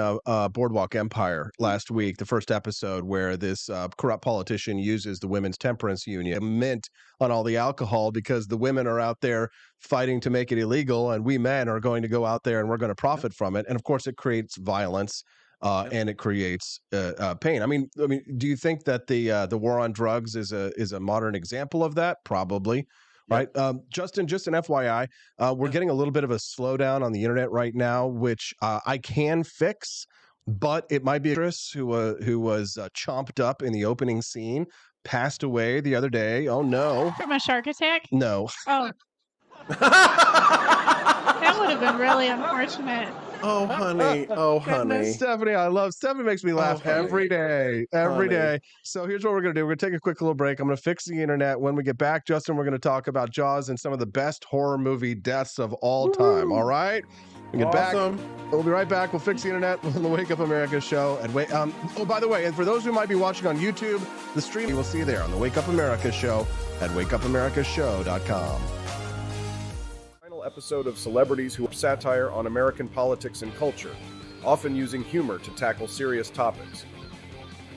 Boardwalk Empire last week, the first episode where this corrupt politician uses the Women's Temperance Union, a mint on all the alcohol because the women are out there fighting to make it illegal, and we men are going to go out there and we're going to profit from it. And of course, it creates violence and it creates pain. I mean, do you think that the war on drugs is a modern example of that? Probably. Right. Justin, just an FYI, we're getting a little bit of a slowdown on the internet right now, which I can fix, but it might be a actress who was chomped up in the opening scene, passed away the other day. Oh, no. From a shark attack? No. Oh. That would have been really unfortunate. Oh, honey. Oh, honey. Stephanie, Stephanie makes me laugh every day. So here's what we're going to do. We're going to take a quick little break. I'm going to fix the internet. When we get back, Justin, we're going to talk about Jaws and some of the best horror movie deaths of all time. All right? We get back. We'll be right back. We'll fix the internet on the Wake Up America show. And by the way, and for those who might be watching on YouTube, the stream, we'll see you there on the Wake Up America show at wakeupAmericaShow.com. Episode of celebrities who satire on American politics and culture, often using humor to tackle serious topics.